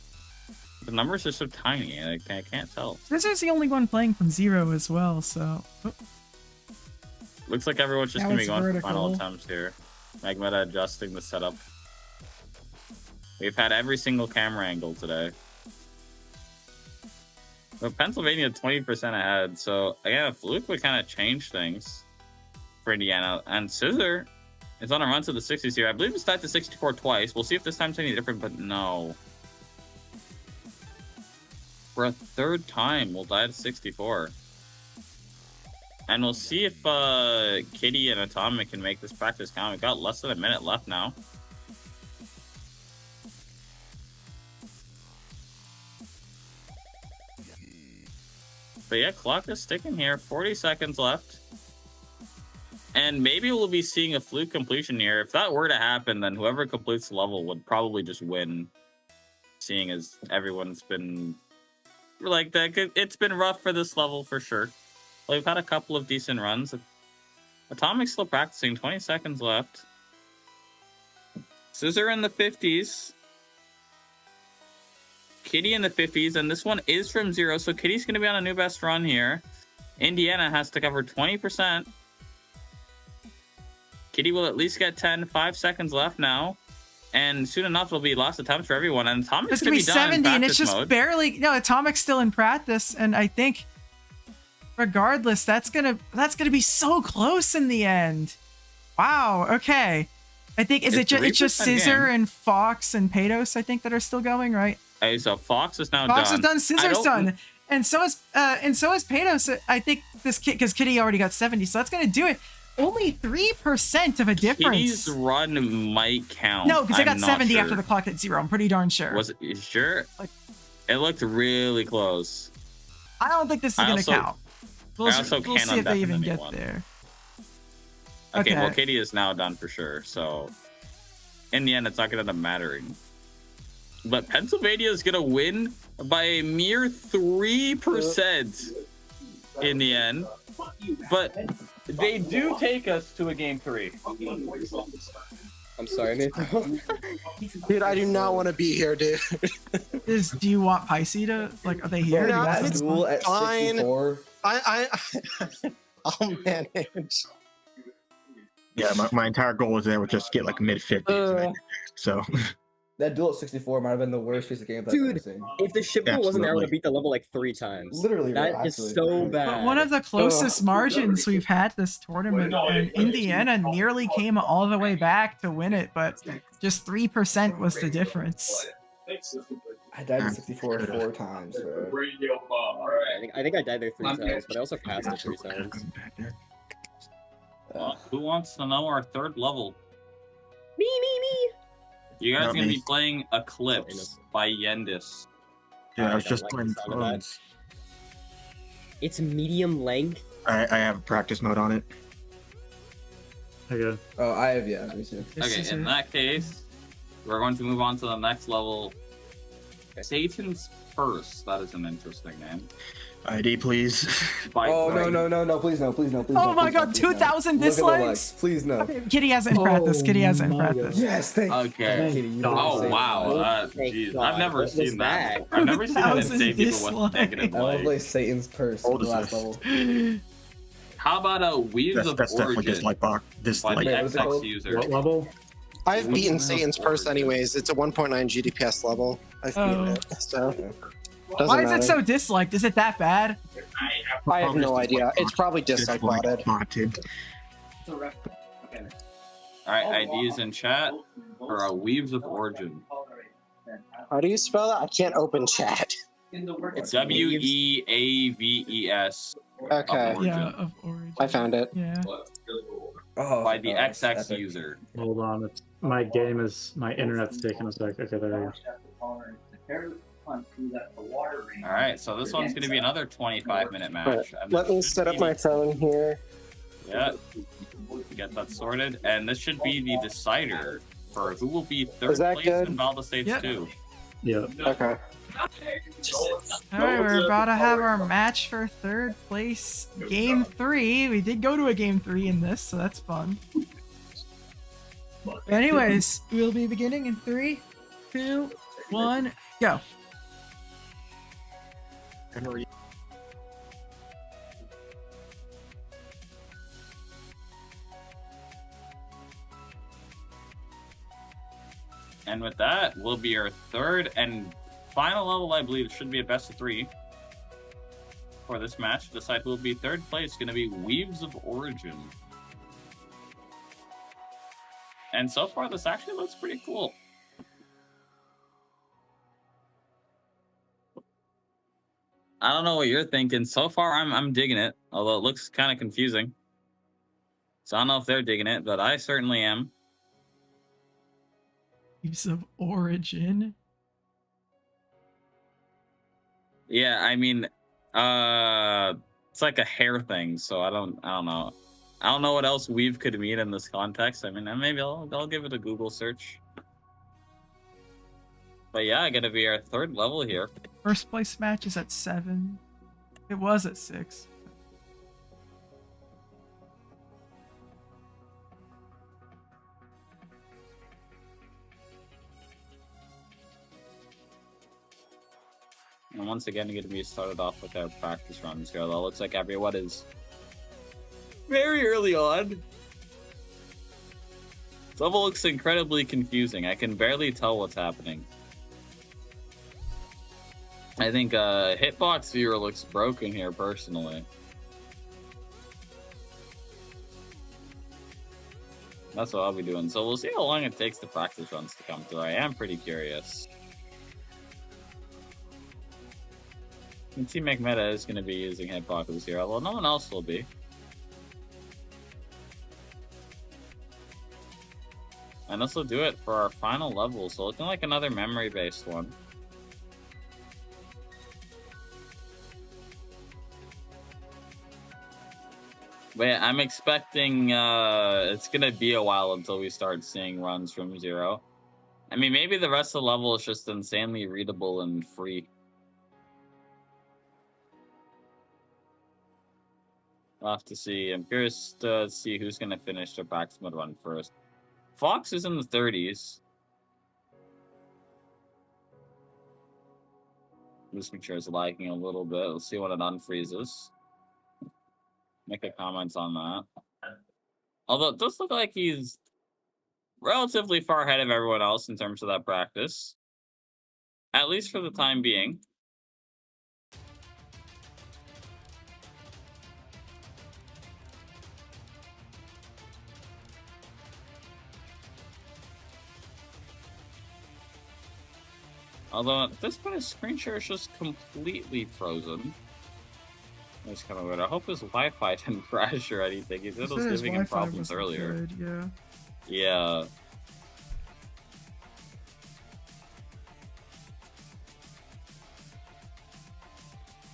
C: The numbers are so tiny, I can't tell.
A: This is the only one playing from 0 as well, so... Oh.
C: Looks like everyone's just
A: Now
C: going to be
A: it's
C: going for
A: vertical.
C: final attempts here. Magmeta adjusting the setup. We've had every single camera angle today. But Pennsylvania 20% ahead, so again, a fluke would kind of change things for Indiana. And Scissor is on a run to the 60s here. I believe it's tied to 64 twice. We'll see if this time's any different, but no. For a third time, we'll die to 64. And we'll see if Kitty and Atomic can make this practice count. We've got less than a minute left now. But yeah, clock is sticking here. 40 seconds left. And maybe we'll be seeing a fluke completion here. If that were to happen, then whoever completes the level would probably just win. Seeing as everyone's been... like, it's been rough for this level for sure. Well, we've had a couple of decent runs. Atomic's still practicing. 20 seconds left. Scissor in the 50s. Kitty in the 50s, and this one is from 0, so Kitty's going to be on a new best run here. Indiana has to cover 20%. Kitty will at least get 10. 5 seconds left now. And soon enough, it'll be last attempts for everyone. And Atomic's
A: It's
C: going
A: going
C: to
A: to be
C: done in
A: 70, and it's
C: practice
A: just
C: mode.
A: barely... No, Atomic's still in practice, and I think... regardless, that's gonna be so close in the end. Wow. Okay. I think it's just
C: 3%
A: Scissor
C: game.
A: and Fox and Paydos, I think, that are still going, right?
C: Okay, so Fox is now
A: Fox
C: done.
A: is done. Scissor's
C: I don't-
A: done, and so is Paydos. I think this kid, because Kitty already got 70, so that's gonna do it Only 3% of a
C: Kitty's
A: difference.
C: run might count.
A: No, because I got
C: I'm not
A: 70
C: sure.
A: after the clock at 0. I'm pretty darn sure.
C: Was it? You sure?
A: Like-
C: It looked really close.
A: I don't think this is
C: I
A: going to
C: also-
A: count. We'll,
C: I also
A: we'll
C: can
A: see if they even
C: indefinitely
A: get
C: one.
A: there.
C: Okay,
A: Okay.
C: well, Katie is now done for sure. So, in the end, it's not going to end up mattering. But Pennsylvania is going to win by a mere 3% in the end. But they do take us to a game 3.
D: I'm sorry, Nathan.
B: Dude, I do not want to be here, dude.
A: Do you want Pisces to, like, are they here?
B: No,
H: That
B: it's
H: duel at
B: fine.
H: 64.
B: I'll manage.
G: Yeah, my entire goal was there would just get like mid 50s. So
H: That duel at 64 might have been the worst piece of gameplay I've ever
D: Dude,
H: seen.
D: if the ship pool wasn't there, I would have
G: Absolutely.
D: beat the level like 3 times.
H: Literally,
D: That
H: right,
D: is
H: actually.
D: so
A: But
D: bad.
A: one of the closest margins we've had this tournament, and Indiana nearly came all the way back to win it, but just 3% was the difference.
H: I died at 64 4 times, bro.
F: Radio bomb. All right.
D: I think I died there 3 times, but I also passed it 3 times.
C: Who wants to know our 3rd level?
D: Me.
C: You guys are
G: Not
C: going to
G: me.
C: be playing Eclipse by Yendis.
G: yeah, I was
D: don't
G: just
D: like
G: playing
D: the sound of that.
G: clones.
D: It's medium length.
G: I have practice mode on it.
E: Okay.
H: Oh, I have, yeah, me too.
C: Okay, in that case, we're going to move on to the next level. Satan's Purse. That is an interesting name.
G: ID, please.
C: By
H: Oh,
C: Greg.
H: no, please no, please no, please no.
A: Oh my
H: please no,
A: god,
H: please no.
A: 2,000
H: Look at the
A: dislikes?
H: likes, please no.
A: Kitty hasn't practiced. Kitty hasn't
E: my
A: practiced.
H: Yes, thank you.
C: Okay.
H: Kitty, you
E: Oh,
C: Oh
H: did
C: wow,
H: Satan.
D: Thank
C: jeez,
D: God.
C: I've never
D: What was
C: seen that.
D: that?
C: I've never seen that
A: 2,000
C: insane people with
A: dislikes.
C: negative
H: I will play
C: likes.
H: Satan's Purse
G: Old
H: on the
G: as
H: last
G: this.
H: level.
C: How about a Weaves of
G: That's definitely
C: Origin
G: dislike box.
C: by
G: Dislike.
C: the
H: Wait, what is it
C: XX
H: called?
C: user?
E: What level?
B: I've beaten Satan's Purse anyways. It's a 1.9 GDPS level. I've beaten
A: Oh.
B: it, so
H: Okay.
B: doesn't
A: Why is
B: matter.
A: it so disliked? Is it that bad?
B: I have no idea. It's probably dislike botted.
G: botted.
C: Alright, IDs in chat for a Weaves of Origin.
B: How do you spell that? I can't open chat.
C: It's WEAVES
B: Okay,
C: Origin.
A: Yeah, of Origin.
B: I found it.
A: Yeah.
H: Oh,
C: By the
H: that's
C: XX
H: epic.
C: user.
E: Hold on. It's, my internet's taking a sec. Okay, there you go.
C: Alright, so this one's going to be another 25-minute match. And
B: Let
C: this
B: me
C: should
B: set up
C: be-
B: my phone here.
C: Yeah, get that sorted. And this should be the decider for who will be 3rd
B: Is that
C: place
B: good?
C: in Valda States
A: Yep.
C: 2.
E: Yeah.
B: Okay.
A: Alright, we're about to have our match for 3rd place. Game 3. We did go to a game 3 in this, so that's fun. Anyways, we'll be beginning in 3, 2, 1, go.
C: And with that, will be our 3rd and final level, I believe. It should be a best of 3 for this match. Decide who will be 3rd place. Going to be Weaves of Origin. And so far, this actually looks pretty cool. I don't know what you're thinking. So far, I'm digging it, although it looks kind of confusing. So I don't know if they're digging it, but I certainly am.
A: Use of Origin.
C: Yeah, I mean, it's like a hair thing, so I don't know. I don't know what else Weave could mean in this context. I mean, maybe I'll give it a Google search. But yeah, gonna be our 3rd level here.
A: First place match is at 7. It was at 6.
C: And once again, going to be started off with our practice runs here. Though it looks like everyone is very early on. This level looks incredibly confusing. I can barely tell what's happening. I think Hitbox Viewer looks broken here, personally. That's what I'll be doing. So we'll see how long it takes the practice runs to come through. I am pretty curious. And Team McMeta is going to be using hitboxes here, although no one else will be. And this will do it for our final level. So looking like another memory-based one. But yeah, I'm expecting it's gonna be a while until we start seeing runs from 0. I mean, maybe the rest of the level is just insanely readable and free. We'll have to see. I'm curious to see who's gonna finish their practice mode run first. Fox is in the 30s. This picture is lagging a little bit. Let's see when it unfreezes. Make a comment on that. Although it does look like he's relatively far ahead of everyone else in terms of that practice. At least for the time being. Although at this point his screen share is just completely frozen. That's kind of weird. I hope his Wi-Fi didn't crash or anything. He said it was giving him problems earlier.
A: Good, yeah.
C: Yeah.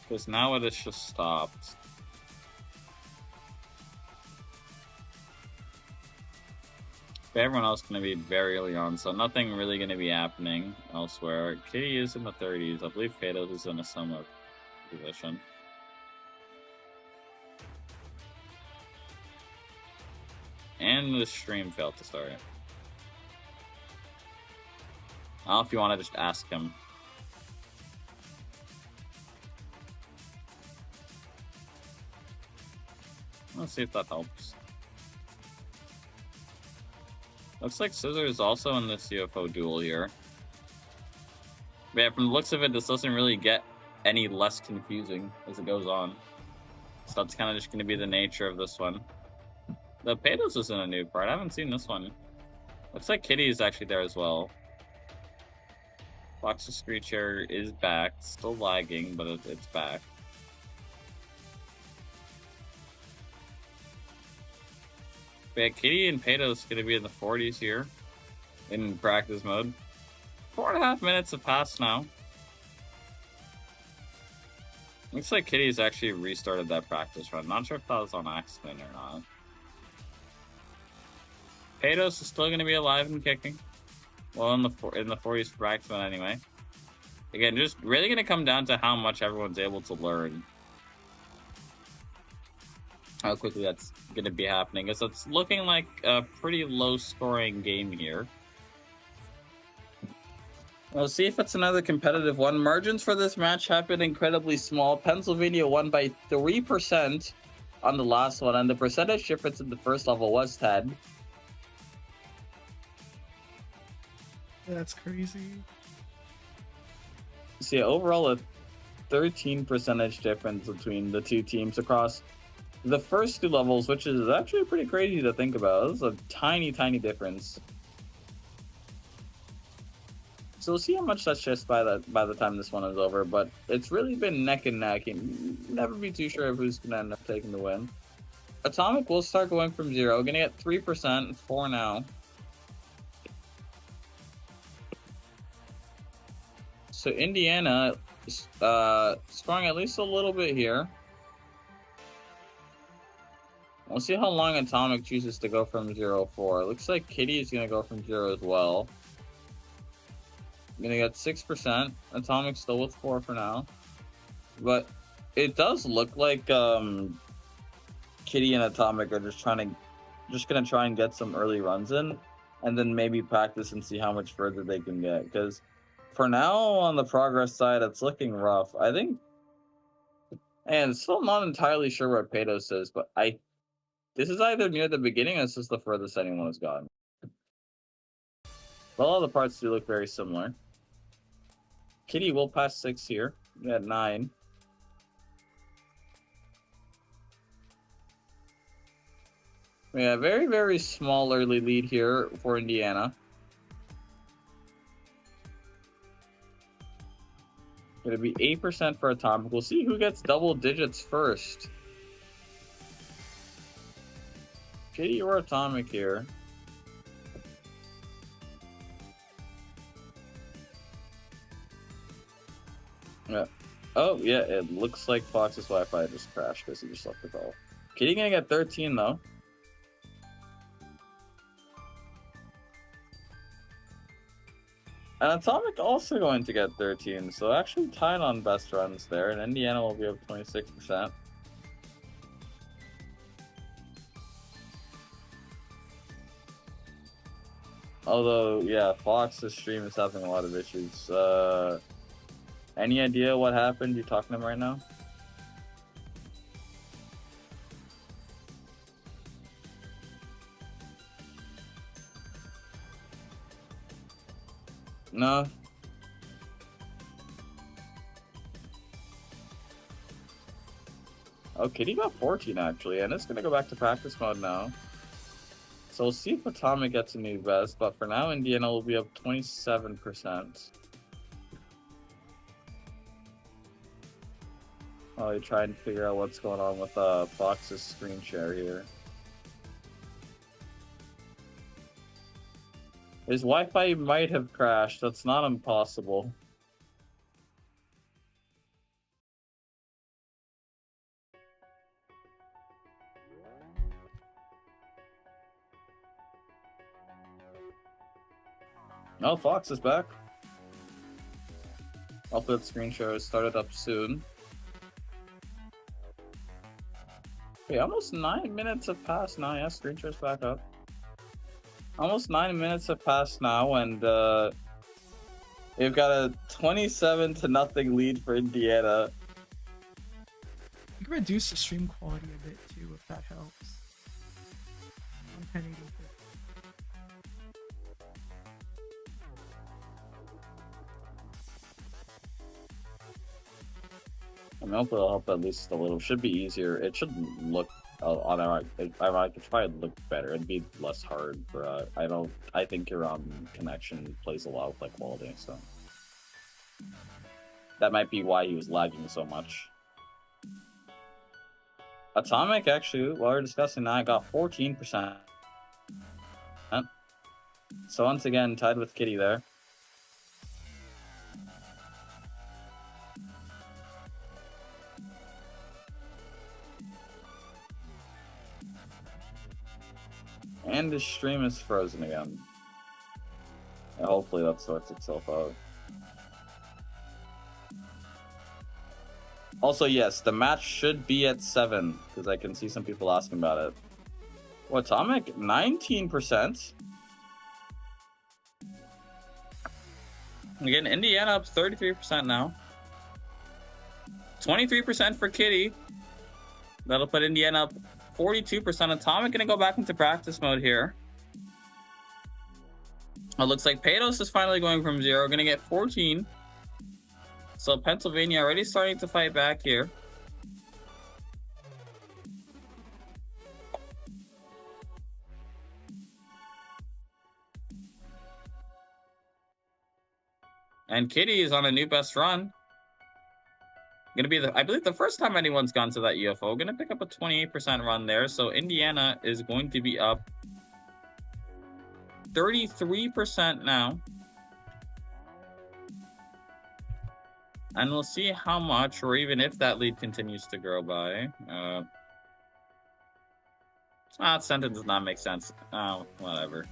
C: Because now it has just stopped. But everyone else is going to be very early on, so nothing really going to be happening elsewhere. Kitty is in the 30s. I believe Kato is in a similar position. And the stream failed to start. I don't know if you want to just ask him. Let's see if that helps. Looks like Scissor is also in the CFO duel here. But yeah, from the looks of it, this doesn't really get any less confusing as it goes on. So that's kind of just going to be the nature of this one. The Patos is in a new part. I haven't seen this one. Looks like Kitty is actually there as well. Fox's Screecher is back. Still lagging, but it's back. But yeah, Kitty and Patos going to be in the 40s here in practice mode. 4.5 minutes have passed now. Looks like Kitty's actually restarted that practice run. Not sure if that was on accident or not. Patos is still going to be alive and kicking. Well, in the 40s for practice mode anyway. Again, just really going to come down to how much everyone's able to learn. How quickly that's going to be happening. Because it's looking like a pretty low-scoring game here. We'll see if it's another competitive one. Margins for this match have been incredibly small. Pennsylvania won by 3% on the last one, and the percentage difference in the first level was 10.
A: That's crazy.
C: So yeah, overall a 13 percentage difference between the two teams across the first two levels, which is actually pretty crazy to think about. It's a tiny difference. So we'll see how much that's just by the time this one is over, but it's really been neck and neck, and never be too sure of who's gonna end up taking the win. Atomic will start going from 0, gonna get 3% for now. So Indiana scoring at least a little bit here. We'll see how long Atomic chooses to go from 0-4. Looks like Kitty is going to go from 0 as well. Going to get 6%. Atomic still with 4 for now. But it does look like Kitty and Atomic are just going to try and get some early runs in. And then maybe practice and see how much further they can get. Because for now, on the progress side, it's looking rough. I think... And still not entirely sure where Patos is, but this is either near the beginning or this is the furthest anyone has gotten. But all the parts do look very similar. Kitty will pass 6 here. We had 9. We have a very small early lead here for Indiana. Going to be 8% for Atomic. We'll see who gets double digits first. Kitty or Atomic here. Yeah. Oh, yeah, it looks like Fox's Wi-Fi just crashed because he just left the call. Kitty gonna get 13, though. And Atomic also going to get 13, so actually tied on best runs there, and Indiana will be up 26%. Although, yeah, Fox's stream is having a lot of issues. Any idea what happened? You talking to him right now? No. Oh, Kitty got 14 actually, and it's gonna go back to practice mode now. So we'll see if Atomic gets a new best, but for now, Indiana will be up 27%. While you try and figure out what's going on with Fox's screen share here. His Wi-Fi might have crashed. That's not impossible. Oh, Fox is back. Hopefully that screen share is started up soon. Okay, almost 9 minutes have passed now. Yeah, screen share's back up. Almost 9 minutes have passed now, and we've got a 27-0 lead for Indiana.
A: You can reduce the stream quality a bit too, if that helps. On 1080p.
C: I mean, hopefully it'll help at least a little. Should be easier. It should look on our. I could try to look better. It'd be less hard for. I think your connection plays a lot with like quality, so that might be why he was lagging so much. Atomic actually, while we're discussing that, got 14%. So once again, tied with Kitty there. And his stream is frozen again. And hopefully that sorts itself out. Also, yes, the match should be at 7, because I can see some people asking about it. Well, Atomic, 19%. Again, Indiana up 33% now. 23% for Kitty. That'll put Indiana up 42%. Atomic gonna go back into practice mode here. It looks like Paydos is finally going from 0, gonna get 14. So Pennsylvania already starting to fight back here. And Kitty is on a new best run. Gonna be I believe the first time anyone's gone to that UFO. Gonna pick up a 28% run there. So Indiana is going to be up 33% now. And we'll see how much, or even if that lead continues to grow by. That sentence does not make sense. Oh, whatever.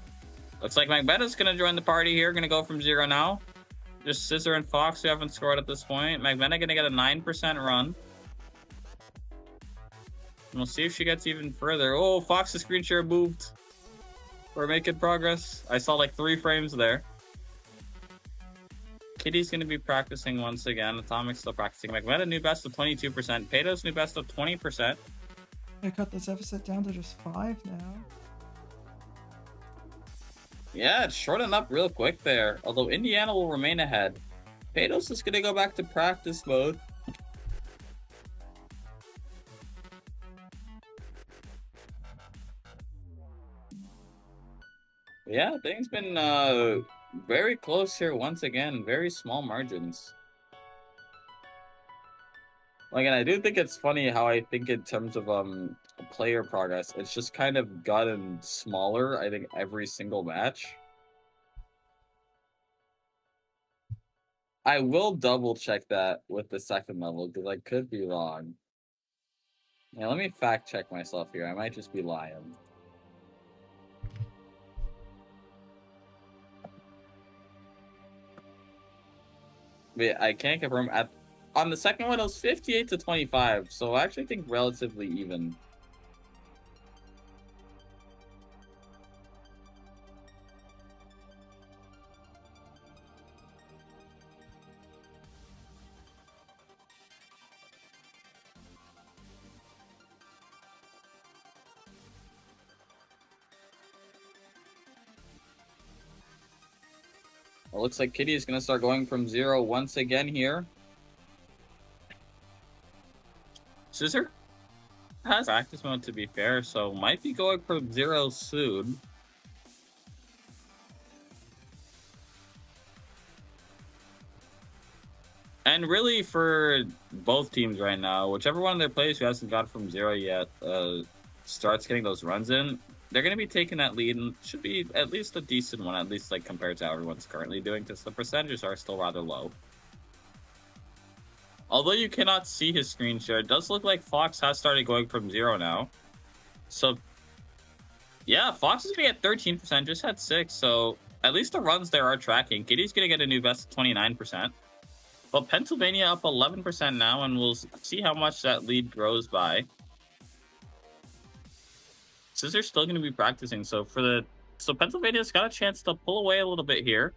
C: Looks like Magbetta's gonna join the party here. Gonna go from 0 now. Just Scissor and Fox who haven't scored at this point. Magmenta gonna get a 9% run. And we'll see if she gets even further. Oh, Fox's screen share moved. We're making progress. I saw like 3 frames there. Kitty's gonna be practicing once again. Atomic's still practicing. Magmenta new best of 22%. Paydos new best of 20%.
A: I cut this deficit down to just 5 now.
C: Yeah, it's shortened up real quick there. Although Indiana will remain ahead. Paydos is gonna go back to practice mode. Yeah, things been very close here once again. Very small margins. Like, and I do think it's funny how I think in terms of player progress, it's just kind of gotten smaller, I think, every single match. I will double check that with the second level because I could be wrong. Yeah, let me fact check myself here. I might just be lying. But yeah, I can't confirm. On the second one, it was 58 to 25, so I actually think relatively even. It looks like Kitty is going to start going from 0 once again here. Scissor has practice mode, to be fair, so might be going from 0 soon. And really, for both teams right now, whichever one of their players who hasn't got from 0 yet starts getting those runs in, they're going to be taking that lead, and should be at least a decent one, at least like compared to how everyone's currently doing, because the percentages are still rather low. Although you cannot see his screen share, it does look like Fox has started going from 0 now. So, yeah, Fox is going to get 13%, just had 6, so at least the runs there are tracking. Kitty's going to get a new best 29%. But Pennsylvania up 11% now, and we'll see how much that lead grows by. Scissor's still going to be practicing, so Pennsylvania's got a chance to pull away a little bit here.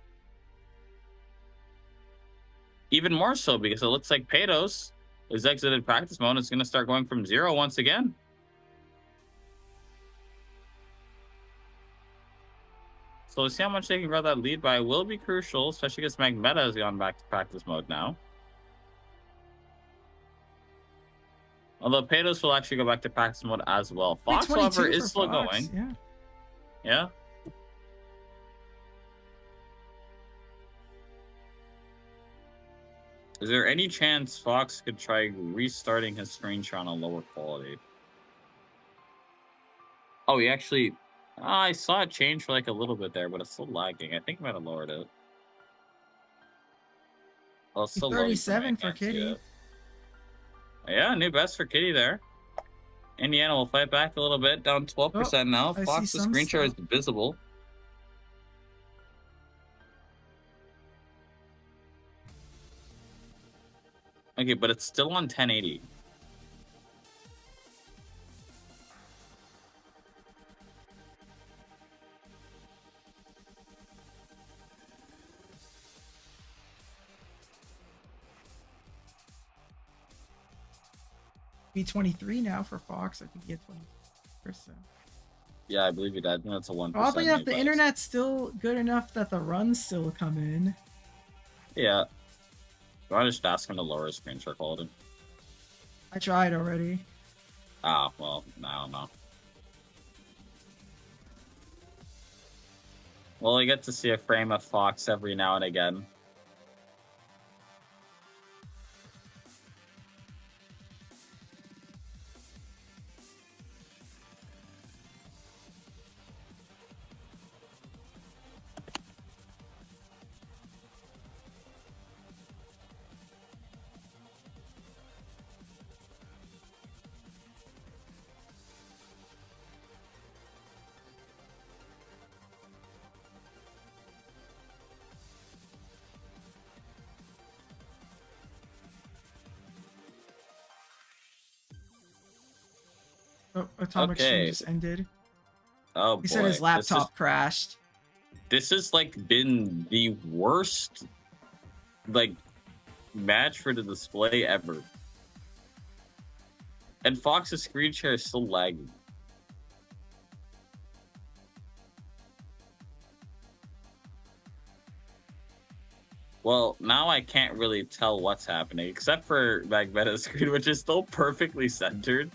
C: Even more so because it looks like Paydos is exited practice mode. It's going to start going from 0 once again. So let's see how much they can grow that lead by. Will be crucial, especially because Magmeta has gone back to practice mode now. Although Paydos will actually go back to practice mode as well. Fox, however, is still going.
A: Yeah.
C: Yeah. Is there any chance Fox could try restarting his screen share on a lower quality? Oh, he actually... I saw it change for like a little bit there, but it's still lagging. I think I might have lowered it. Well, it's still
A: 37 for Kitty.
C: Yeah, new best for Kitty there. Indiana will fight back a little bit, down 12% now. Fox's screen share is visible. Okay, but it's still on 1080.
A: Be 23 now for Fox. I think he had 20%.
C: Yeah, I believe you did. I think that's a 1%.
A: Oddly enough, the internet's still good enough that the runs still come in.
C: Yeah. Do I just ask him to lower his screen share quality?
A: I tried already.
C: Ah, well, I don't know. Well, we get to see a frame of Fox every now and again.
A: Oh, Atomic Stream just ended.
C: Oh,
A: he said his laptop crashed.
C: This has like been the worst like match for the display ever. And Fox's screen share is still lagging. Well, now I can't really tell what's happening, except for Magmeta's screen, which is still perfectly centered.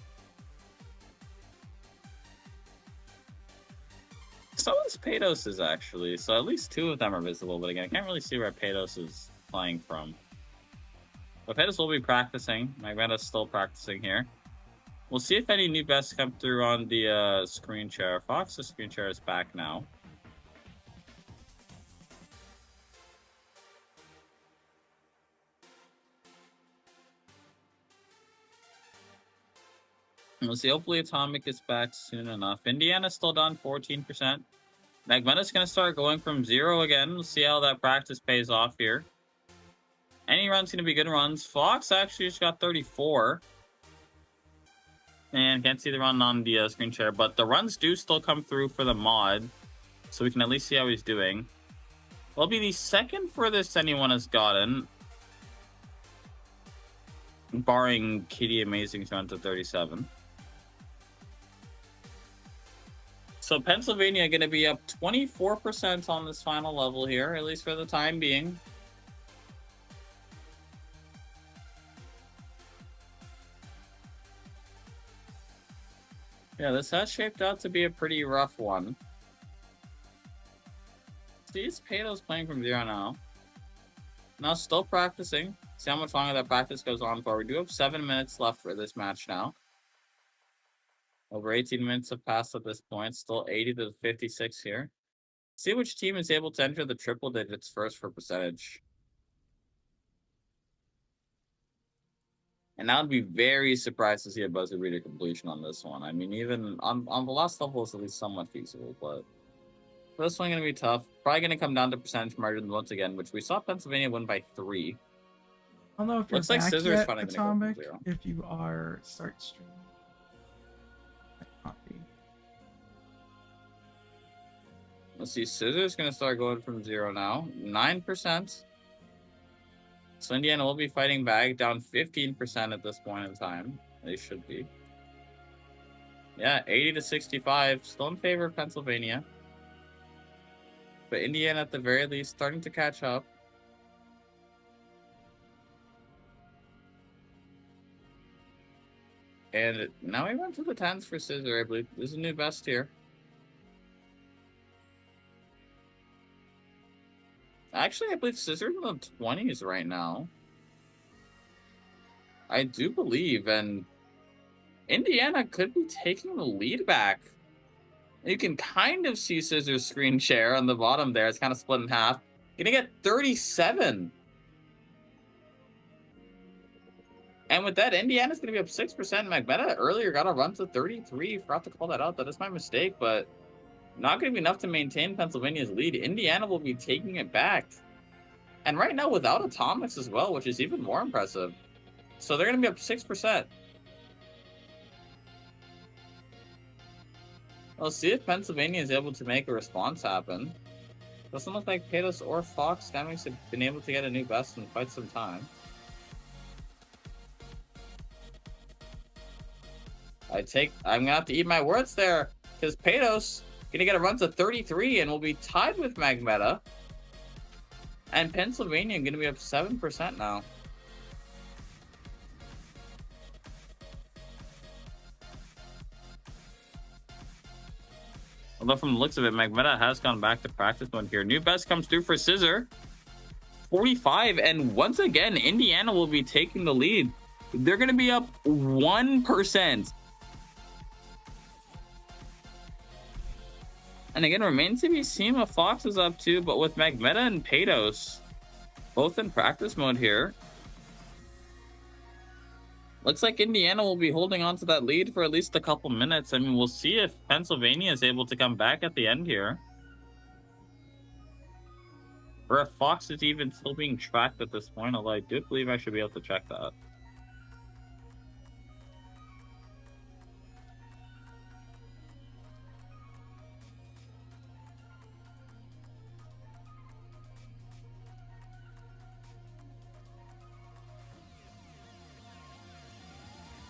C: So is Paydos' actually, so at least 2 of them are visible, but again, I can't really see where Paydos is playing from. But Paydos will be practicing. Magmeta's still practicing here. We'll see if any new bests come through on the screen share. Fox's screen share is back now. We'll see. Hopefully, Atomic is back soon enough. Indiana's still down 14%. Magmeta's going to start going from 0 again. We'll see how that practice pays off here. Any run's going to be good runs. Fox actually just got 34. And can't see the run on the screen share, but the runs do still come through for the mod. So we can at least see how he's doing. Will be the second furthest anyone has gotten. Barring Kitty Amazing's run to 37. So Pennsylvania going to be up 24% on this final level here, at least for the time being. Yeah, this has shaped out to be a pretty rough one. See, Pato's playing from 0 now. Now still practicing. See how much longer that practice goes on for. We do have 7 minutes left for this match now. Over 18 minutes have passed at this point. Still 80 to 56 here. See which team is able to enter the triple digits first for percentage. And I would be very surprised to see a buzzer beater completion on this one. I mean, even on the last level, it's at least somewhat feasible, but for this one, going to be tough. Probably going to come down to percentage margin once again, which we saw Pennsylvania win by 3.
A: I don't know if you're
C: Looks like
A: back
C: Scissors
A: yet,
C: finally gonna go
A: Atomic.
C: from 0.
A: If you are, start streaming. Might not be.
C: Let's see, Scissors going to start going from 0 now. 9%. So Indiana will be fighting back, down 15% at this point in time. They should be. Yeah, 80 to 65. Still in favor of Pennsylvania. But Indiana, at the very least, starting to catch up. And now we went to the 10s for Scissor, I believe. This is a new best here. Actually, I believe Scissor's in the 20s right now. I do believe, and Indiana could be taking the lead back. You can kind of see Scissor's screen share on the bottom there. It's kind of split in half. Gonna get 37. And with that, Indiana's going to be up 6%. Magmeta earlier got a run to 33. Forgot to call that out. That is my mistake, but not going to be enough to maintain Pennsylvania's lead. Indiana will be taking it back. And right now without Atomics as well, which is even more impressive. So they're going to be up 6%. We'll see if Pennsylvania is able to make a response happen. Doesn't look like Patos or Fox Dynamics have been able to get a new best in quite some time. I'm gonna have to eat my words there, because Patos gonna get a run to 33 and will be tied with Magmeta. And Pennsylvania gonna be up 7% now. Although from the looks of it, Magmeta has gone back to practice mode here. New best comes through for Scissor. 45, and once again, Indiana will be taking the lead. They're gonna be up 1%. And again, remains to be seen what Fox is up to, but with Magmeta and Patos both in practice mode here, looks like Indiana will be holding on to that lead for at least a couple minutes. I mean, we'll see if Pennsylvania is able to come back at the end here. Or if Fox is even still being tracked at this point, although I do believe I should be able to check that.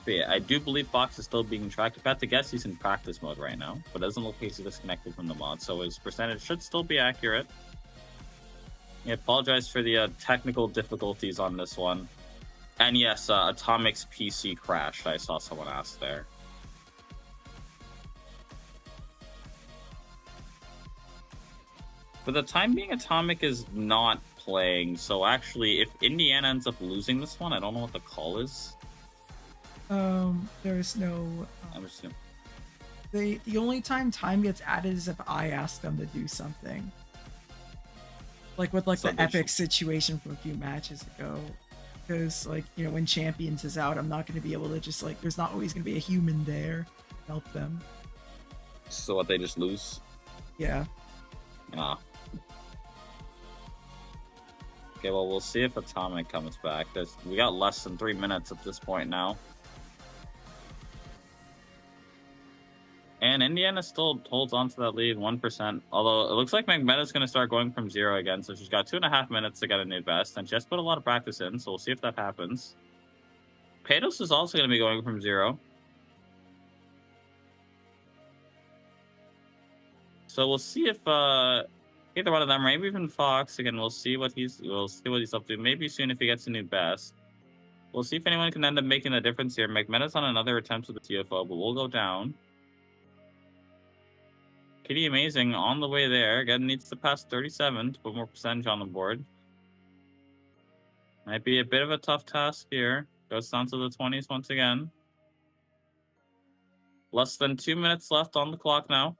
C: But yeah, I do believe Fox is still being tracked. If I had to guess, he's in practice mode right now, but doesn't look like he's disconnected from the mod, so his percentage should still be accurate. I apologize for the technical difficulties on this one. And yes, Atomic's PC crashed. I saw someone ask there. For the time being, Atomic is not playing, so actually, if Indiana ends up losing this one, I don't know what the call is.
A: There's no.
C: I'm just gonna...
A: The only time time gets added is if I ask them to do something. Like with like
C: So
A: the epic situation from a few matches ago. because like when Champions is out, I'm not going to be able to just like there's not always going to be a human there to help them.
C: So what, they just lose?
A: Yeah.
C: Ah. Okay, well, we'll see if Atomic comes back. We got less than 3 minutes at this point now. And Indiana still holds on to that lead, 1%. Although it looks like Magmeta's going to start going from 0 again, so she's got 2.5 minutes to get a new best, and she has put a lot of practice in, so we'll see if that happens. Patos is also going to be going from 0. So we'll see if either one of them, or maybe even Fox, again, we'll see what he's up to. Maybe soon if he gets a new best. We'll see if anyone can end up making a difference here. Magmeta's on another attempt with the TFO, but we'll go down. Kitty Amazing on the way there. Again, needs to pass 37 to put more percentage on the board. Might be a bit of a tough task here. Goes down to the 20s once again. Less than 2 minutes left on the clock now.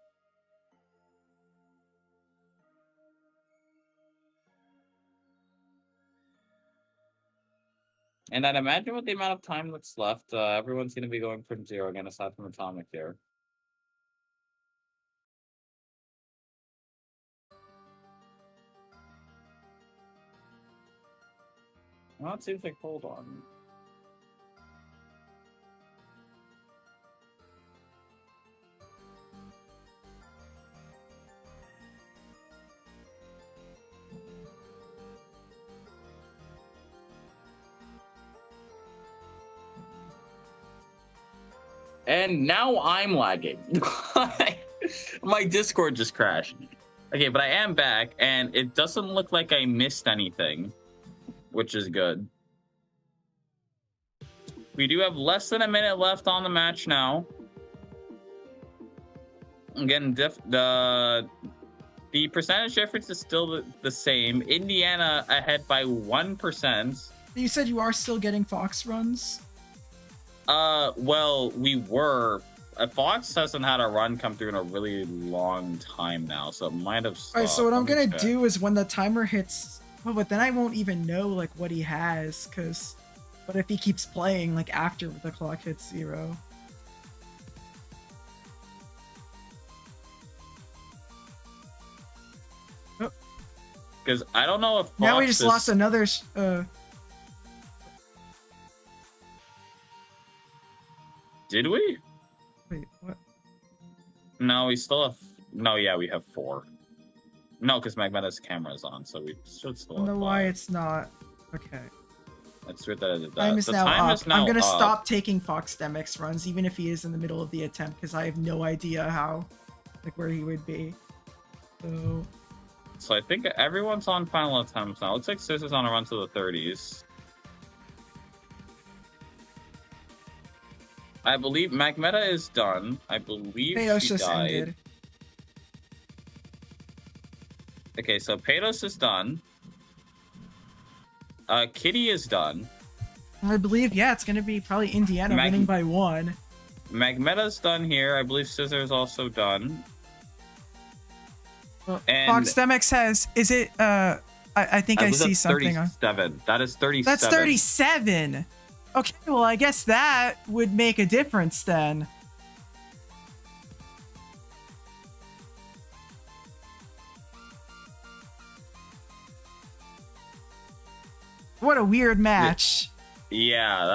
C: And I'd imagine with the amount of time that's left, everyone's going to be going from 0 again, aside from Atomic here. Well, it seems like, hold on. And now I'm lagging. My Discord just crashed. Okay, but I am back, and it doesn't look like I missed anything, which is good. We do have less than a minute left on the match now. Again, the percentage difference is still the same. Indiana ahead by 1%.
A: You said you are still getting Fox runs?
C: Well, we were. Fox hasn't had a run come through in a really long time now, so it might have stopped.
A: Alright, so what I'm gonna do is when the timer hits... Oh, but then I won't even know, like, what he has, because... What if he keeps playing, like, after the clock hits 0?
C: Because I don't know if Fox
A: now we just lost another...
C: Did we?
A: Wait, what?
C: No, we still have... No, yeah, we have 4. No, because Magmeta's camera is on, so we should still
A: I don't know
C: have
A: why
C: 5.
A: it's not... Okay.
C: It's weird that it did that.
A: Time is
C: The
A: now
C: time
A: up.
C: is now
A: I'm gonna
C: up.
A: stop taking Fox Demix runs, even if he is in the middle of the attempt, because I have no idea how... Like, where he would be.
C: So I think everyone's on final attempts now. Looks like Scissors on a run to the 30s. I believe Magmeta is done. I believe
A: Patos
C: she
A: just
C: died.
A: ended.
C: Okay, so Patos is done. Kitty is done.
A: I believe, yeah, it's gonna be probably Indiana winning by 1.
C: Magmeta's done here. I believe Scissors also done.
A: Well,
C: And
A: Fox Demix has... Is it... I think I see something on...
C: 37. That is 37.
A: That's 37! Okay, well, I guess that would make a difference then. What a weird match.
C: Yeah,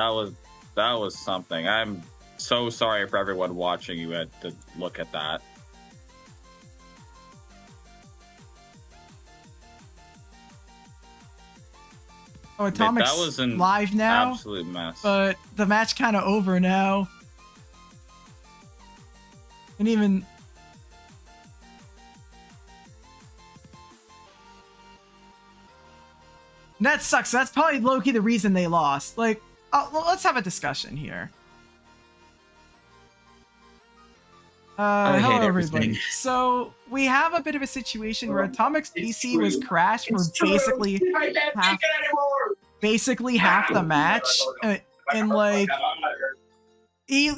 C: that was something. I'm so sorry for everyone watching you had to look at that.
A: Oh, Atomic's
C: That was an
A: live now,
C: absolute mess.
A: but the match kind of over now. And even... And that sucks. That's probably low-key the reason they lost. Like, well, let's have a discussion here. Hello, everybody. So, we have a bit of a situation where Atomic's PC was crashed for basically half the match. And, like,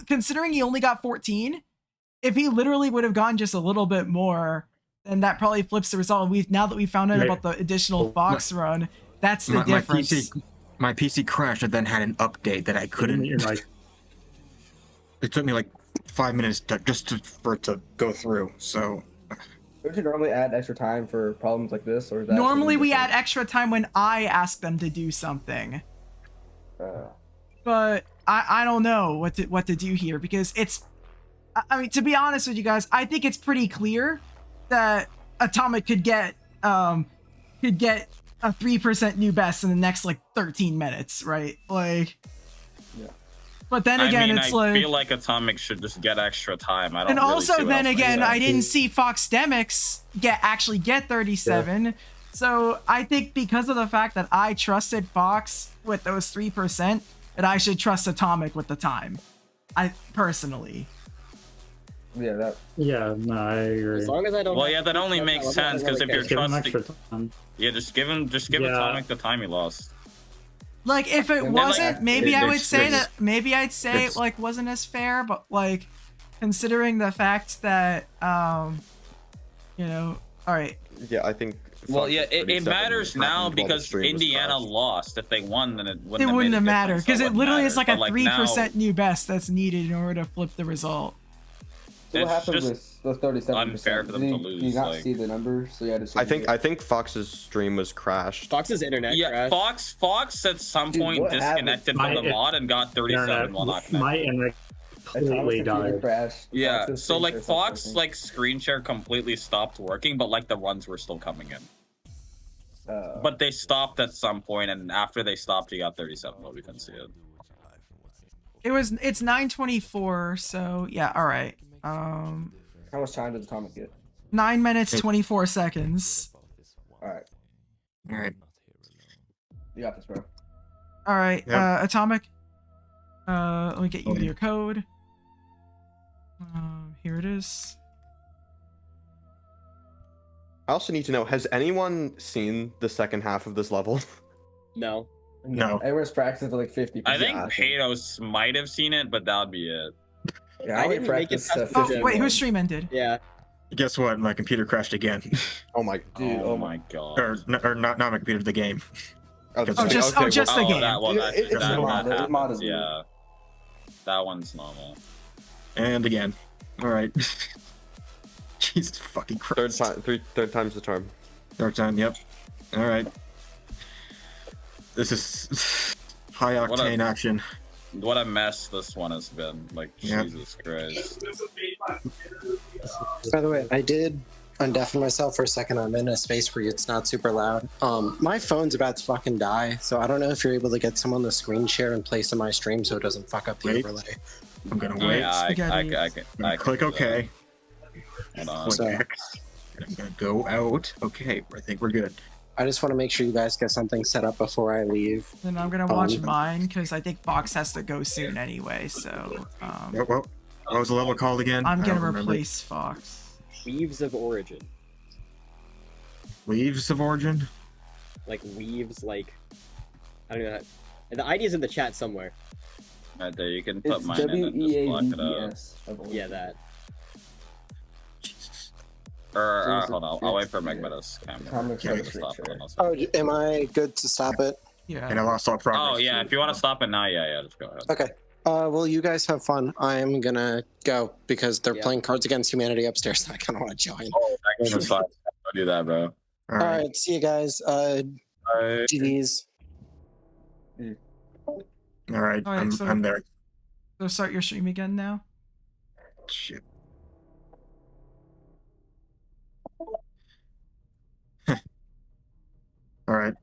A: considering he only got 14, if he literally would have gone just a little bit more, then that probably flips the result. And now that we found out about the additional Fox run, that's the difference.
G: my PC crashed and then had an update that I couldn't.
E: You're like,
G: It took me like 5 minutes for it to go through. So
H: Don't you normally add extra time for problems like this, or is that
A: Normally
H: something
A: we add
H: different?
A: extra time when I ask them to do something.
H: Uh,
A: But I don't know what to do here, because it's, I mean, to be honest with you guys, I think it's pretty clear that Atomic could get a 3% new best in the next like 13 minutes, right? Like,
H: Yeah.
A: But then again,
C: I
A: it's
C: I
A: like,
C: feel like Atomic should just get extra time. I don't.
A: and
C: really
A: also
C: see what
A: then
C: else
A: again,
C: they
A: I
C: can
A: didn't
C: do.
A: see Fox Demix get 37. So I think because of the fact that I trusted Fox with those 3%, that I should trust Atomic with the time. I personally.
H: yeah,
E: no, I agree.
D: As long as I don't.
C: Well,
D: have
C: yeah,
D: to
C: that
D: keep
C: only
D: that,
C: makes
D: I'm not
C: sense, 'cause
D: really
C: if you're
E: Give him
C: trusting-
E: extra time.
C: Yeah, just give
E: Yeah.
C: Atomic the time he lost.
A: Like, if it
H: And then,
A: wasn't,
H: like,
A: maybe I would say
G: it's-
A: that, maybe I'd say it
G: it's-
A: like wasn't as fair, but like, considering the fact that, you know, all right,
I: Yeah, I think.
C: Well,
I: Fox
C: yeah,
I: is
C: it
I: 37
C: matters now
I: happened while the
C: because
I: stream was
C: Indiana
I: crashed.
C: lost. If they won, then it
A: it
C: wouldn't
A: wouldn't
C: made
A: have
C: a
A: mattered,
C: difference,
A: because
C: so
A: it literally is like a
C: But, like,
A: 3%
C: now,
A: new best that's needed in order to flip the result.
H: so what
C: It's
H: happens
C: just
H: with the 37%?
C: unfair for them
H: Did
C: to
H: you-
C: lose,
H: Do you not
C: like-
H: see the numbers? So you had to.
I: I think Fox's stream was crashed.
D: Fox's internet
C: Yeah,
D: crashed.
C: Fox at some
H: Dude,
C: point
H: what happened?
C: disconnected from the
E: My-
C: mod and got 37 while not connected.
E: My internet completely died.
H: Crashed.
C: Yeah,
H: Fox's
C: so
H: screen
C: like
H: share stopped
C: Fox
H: working.
C: like screen share completely stopped working, but like the runs were still coming in. But they stopped at some point, and after they stopped, he got 37, but we couldn't see it.
A: It's 9:24, so yeah, all right.
H: How much time does Atomic get?
A: 9 minutes 24 seconds.
H: All right,
G: all right.
H: you got this, bro.
A: All right,
G: Yep.
A: Atomic. Let me get you
G: Okay.
A: your code. Here it is.
I: I also need to know: has anyone seen the second half of this level?
D: No.
G: No.
H: Everyone's practicing for like 50%.
C: I think Patos might have seen it, but that would be it.
H: Yeah,
D: I
H: I
D: didn't
H: didn't
D: make it
H: practice.
D: past
A: Oh,
D: Yeah,
A: wait,
D: well.
A: whose stream ended?
D: Yeah.
G: Guess what? My computer crashed again.
I: Oh my!
H: Dude,
C: oh my god.
G: or not my computer, the game.
I: Oh,
G: Oh,
A: just
I: well,
A: the game.
C: That one,
H: Dude,
C: actually,
H: it's
C: that,
H: mod,
C: that
H: it's mod
C: happens,
H: is weird.
C: yeah. That one's normal.
G: And again. All right. Jesus fucking Christ.
I: Third time's the charm.
G: Third time. Yep. All right. This is high
C: What a-
G: octane action.
C: What a mess this one has been. Like,
G: Yeah.
C: Jesus Christ.
J: By the way, I did undeafen myself for a second. I'm in a space where it's not super loud. My phone's about to fucking die, so I don't know if you're able to get someone to screen share and place in my stream so it doesn't fuck up the
G: Wait.
J: overlay.
G: I'm gonna wait.
C: Yeah, I
A: Spaghetti.
C: can
G: Click
C: do
G: OK.
C: that. Hold on.
G: Click
J: So-
G: X. And I'm gonna go out. Okay, I think we're good.
J: I just want to make sure you guys get something set up before I leave.
A: Then I'm gonna watch
J: Um,
A: mine, because I think Fox has to go soon anyway. So
G: What was the level called again?
A: I'm
G: I
A: gonna
G: don't remember.
A: replace Fox.
D: Weaves of Origin.
G: Leaves of Origin.
D: Like weaves, like I don't know. The ID is in the chat somewhere.
C: Right there, you can put
H: It's
C: mine in and just block it out.
H: WEAVES.
D: Yeah, that.
G: Jesus.
C: Or,
H: So
C: hold on, I'll wait for
H: it's-
C: Megmetta's camera.
H: Atomic
C: to
H: screen
C: stop
H: share.
C: it, and I'll
J: Oh,
C: stop.
J: am I good to stop it?
A: Yeah.
G: And I lost all progress.
C: Oh, yeah, if you want to stop it now, yeah, just go ahead.
J: Okay. Well, you guys have fun. I'm gonna go because they're
D: Yeah.
J: playing Cards Against Humanity upstairs, and I kind of want to join.
C: Oh, that game is fine. Don't do that, bro.
G: All
J: All
G: right.
J: right, see you guys.
C: Alright.
J: GDs.
G: All right.
A: All right, so-
G: I'm there.
A: So start your stream again now.
G: Shit. All right.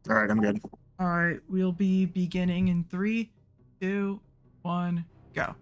G: All right, I'm good.
A: All right, we'll be beginning in 3, 2, 1, go.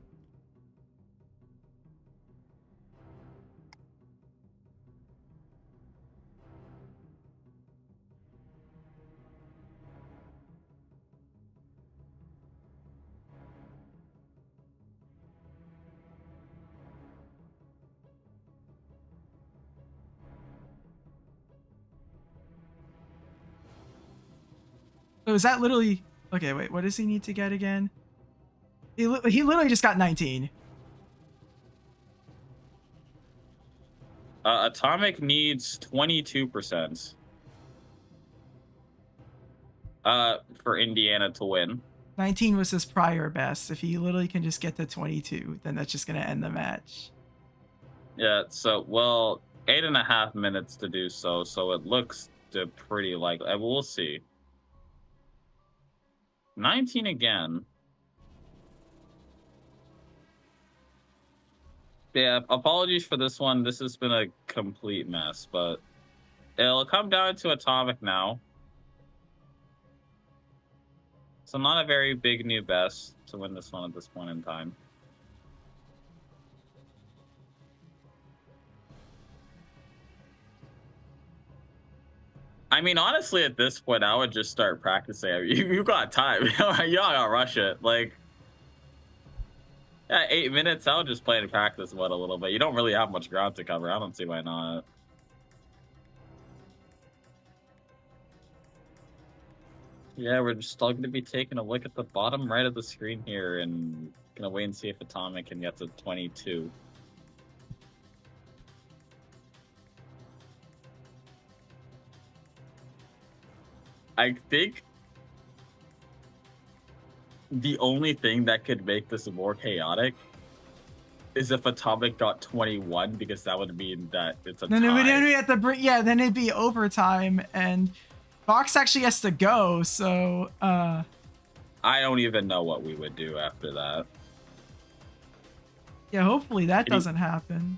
A: So is that literally... Okay, wait, what does he need to get again? He literally just got 19.
C: Atomic needs 22%. For Indiana to win.
A: 19 was his prior best. If he literally can just get to 22, then that's just gonna end the match.
C: Yeah, so, well, 8.5 minutes to do so, so it looks pretty likely. We'll see. 19 again. Yeah, apologies for this one. This has been a complete mess, but it'll come down to Atomic now. So not a very big new best to win this one at this point in time. I mean, honestly, at this point, I would just start practicing. I mean, you got time. You don't gotta rush it. Like, yeah, 8 minutes, I would just play in practice mode a little bit. You don't really have much ground to cover. I don't see why not. Yeah, we're just still going to be taking a look at the bottom right of the screen here and gonna wait and see if Atomic can get to 22. I think the only thing that could make this more chaotic is if Atomic got 21, because that would mean that it's a
A: Then
C: tie.
A: it would have to bring, yeah, then it'd be overtime, and Fox actually has to go, so
C: I don't even know what we would do after that.
A: yeah, hopefully that doesn't happen.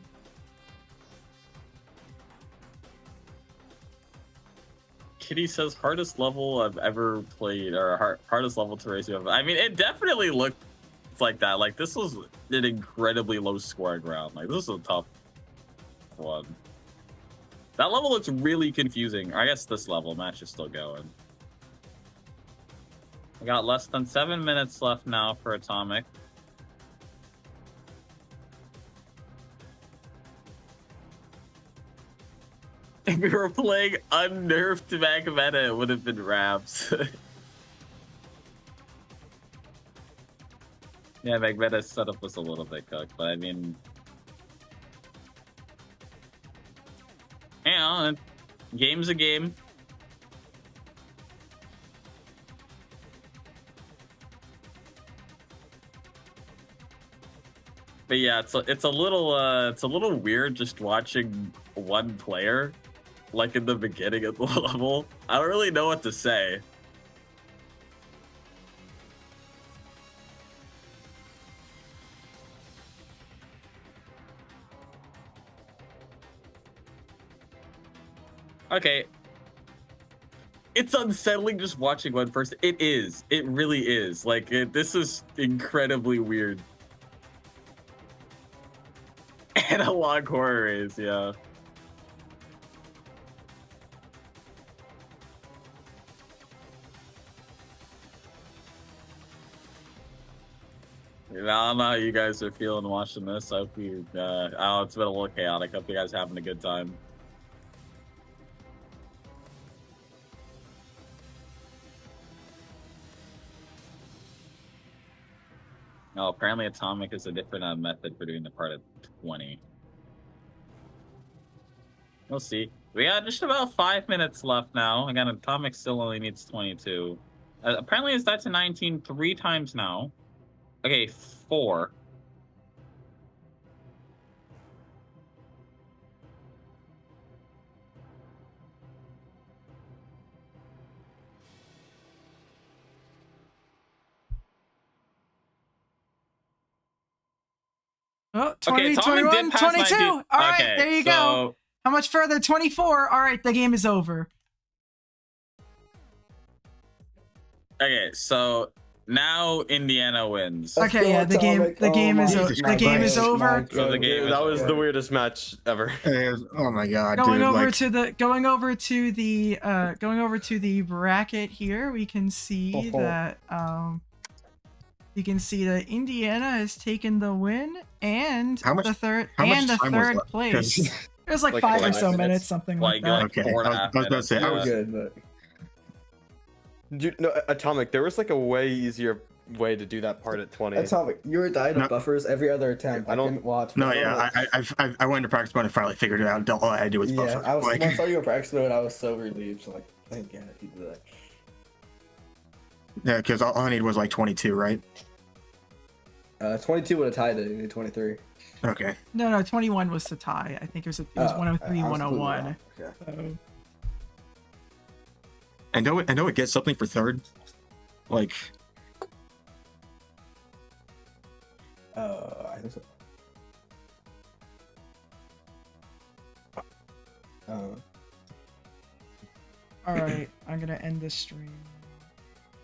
C: Kitty says hardest level I've ever played, or hardest level to race you ever. I mean, it definitely looked like that. Like, this was an incredibly low scoring round. Like, this was a tough one. That level looks really confusing. I guess this level match is still going. We got less than 7 minutes left now for Atomic. If we were playing unnerfed Magmeta, it would have been Raps. Yeah, Magmeta's setup was a little bit cooked, but I mean, you know, game's a game. But yeah, it's a little weird just watching one player, like in the beginning of the level. I don't really know what to say. Okay. It's unsettling just watching one person. It is. It really is. Like, this is incredibly weird. Analog horror is, yeah. I don't know how you guys are feeling watching this. I hope you, oh, it's been a little chaotic. Hope you guys are having a good time. Oh, apparently Atomic is a different method for doing the part at 20. We'll see. We got just about 5 minutes left now. Again, Atomic still only needs 22. Apparently it's died to 19 3 times now. Okay, 4.
A: Oh, 20,
C: Okay, Atomic
A: 21,
C: did pass
A: 22.
C: 19.
A: All right,
C: Okay,
A: there you go. How much further? 24. All right, the game is over.
C: Okay, so now Indiana wins.
H: Let's
A: Okay,
H: go,
A: yeah, the game
H: Atomic.
A: the game
H: Oh
A: is
H: my
A: o- the game is
H: God.
A: over.
H: My
C: So the
H: God.
C: game is
I: That was
C: over.
I: the weirdest match ever.
G: Oh my god,
A: Going
G: dude!
A: over
G: Like,
A: to the going over to the bracket here, we can see that you can see that Indiana has taken the win and
G: How much-
A: the third
G: how much
A: and the
G: time was
A: third
G: left?
A: place.
G: 'Cause-
A: It was like
C: Like
A: 5 or
C: 5
A: so
C: minutes.
A: minutes, something like
C: Like,
A: that.
G: Okay,
C: 4.5
G: I was about to say, I
H: That
G: was
H: was good, but
I: Dude, no, Atomic, there was like a way easier way to do that part at 20.
H: That's how you were dying
G: No.
H: of buffers every other attempt.
I: I
H: I
I: don't-
H: didn't watch.
G: No,
H: but I
G: yeah,
H: don't know.
G: I went into practice mode and finally figured it out. All I had to do was
H: Yeah,
G: buffer.
H: I was
G: Like,
H: once I saw you were practicing it, I was so relieved. Like, thank God he did that.
G: yeah, because all I needed was like 22, right?
H: 22 would have tied it. You need 23.
G: Okay.
A: No, 21 was the tie. I think it was 103,
H: I was
A: 101.
H: completely wrong. Okay.
A: So,
G: And don't it get something for third? Like,
H: I think so.
A: all right, I'm gonna end this stream.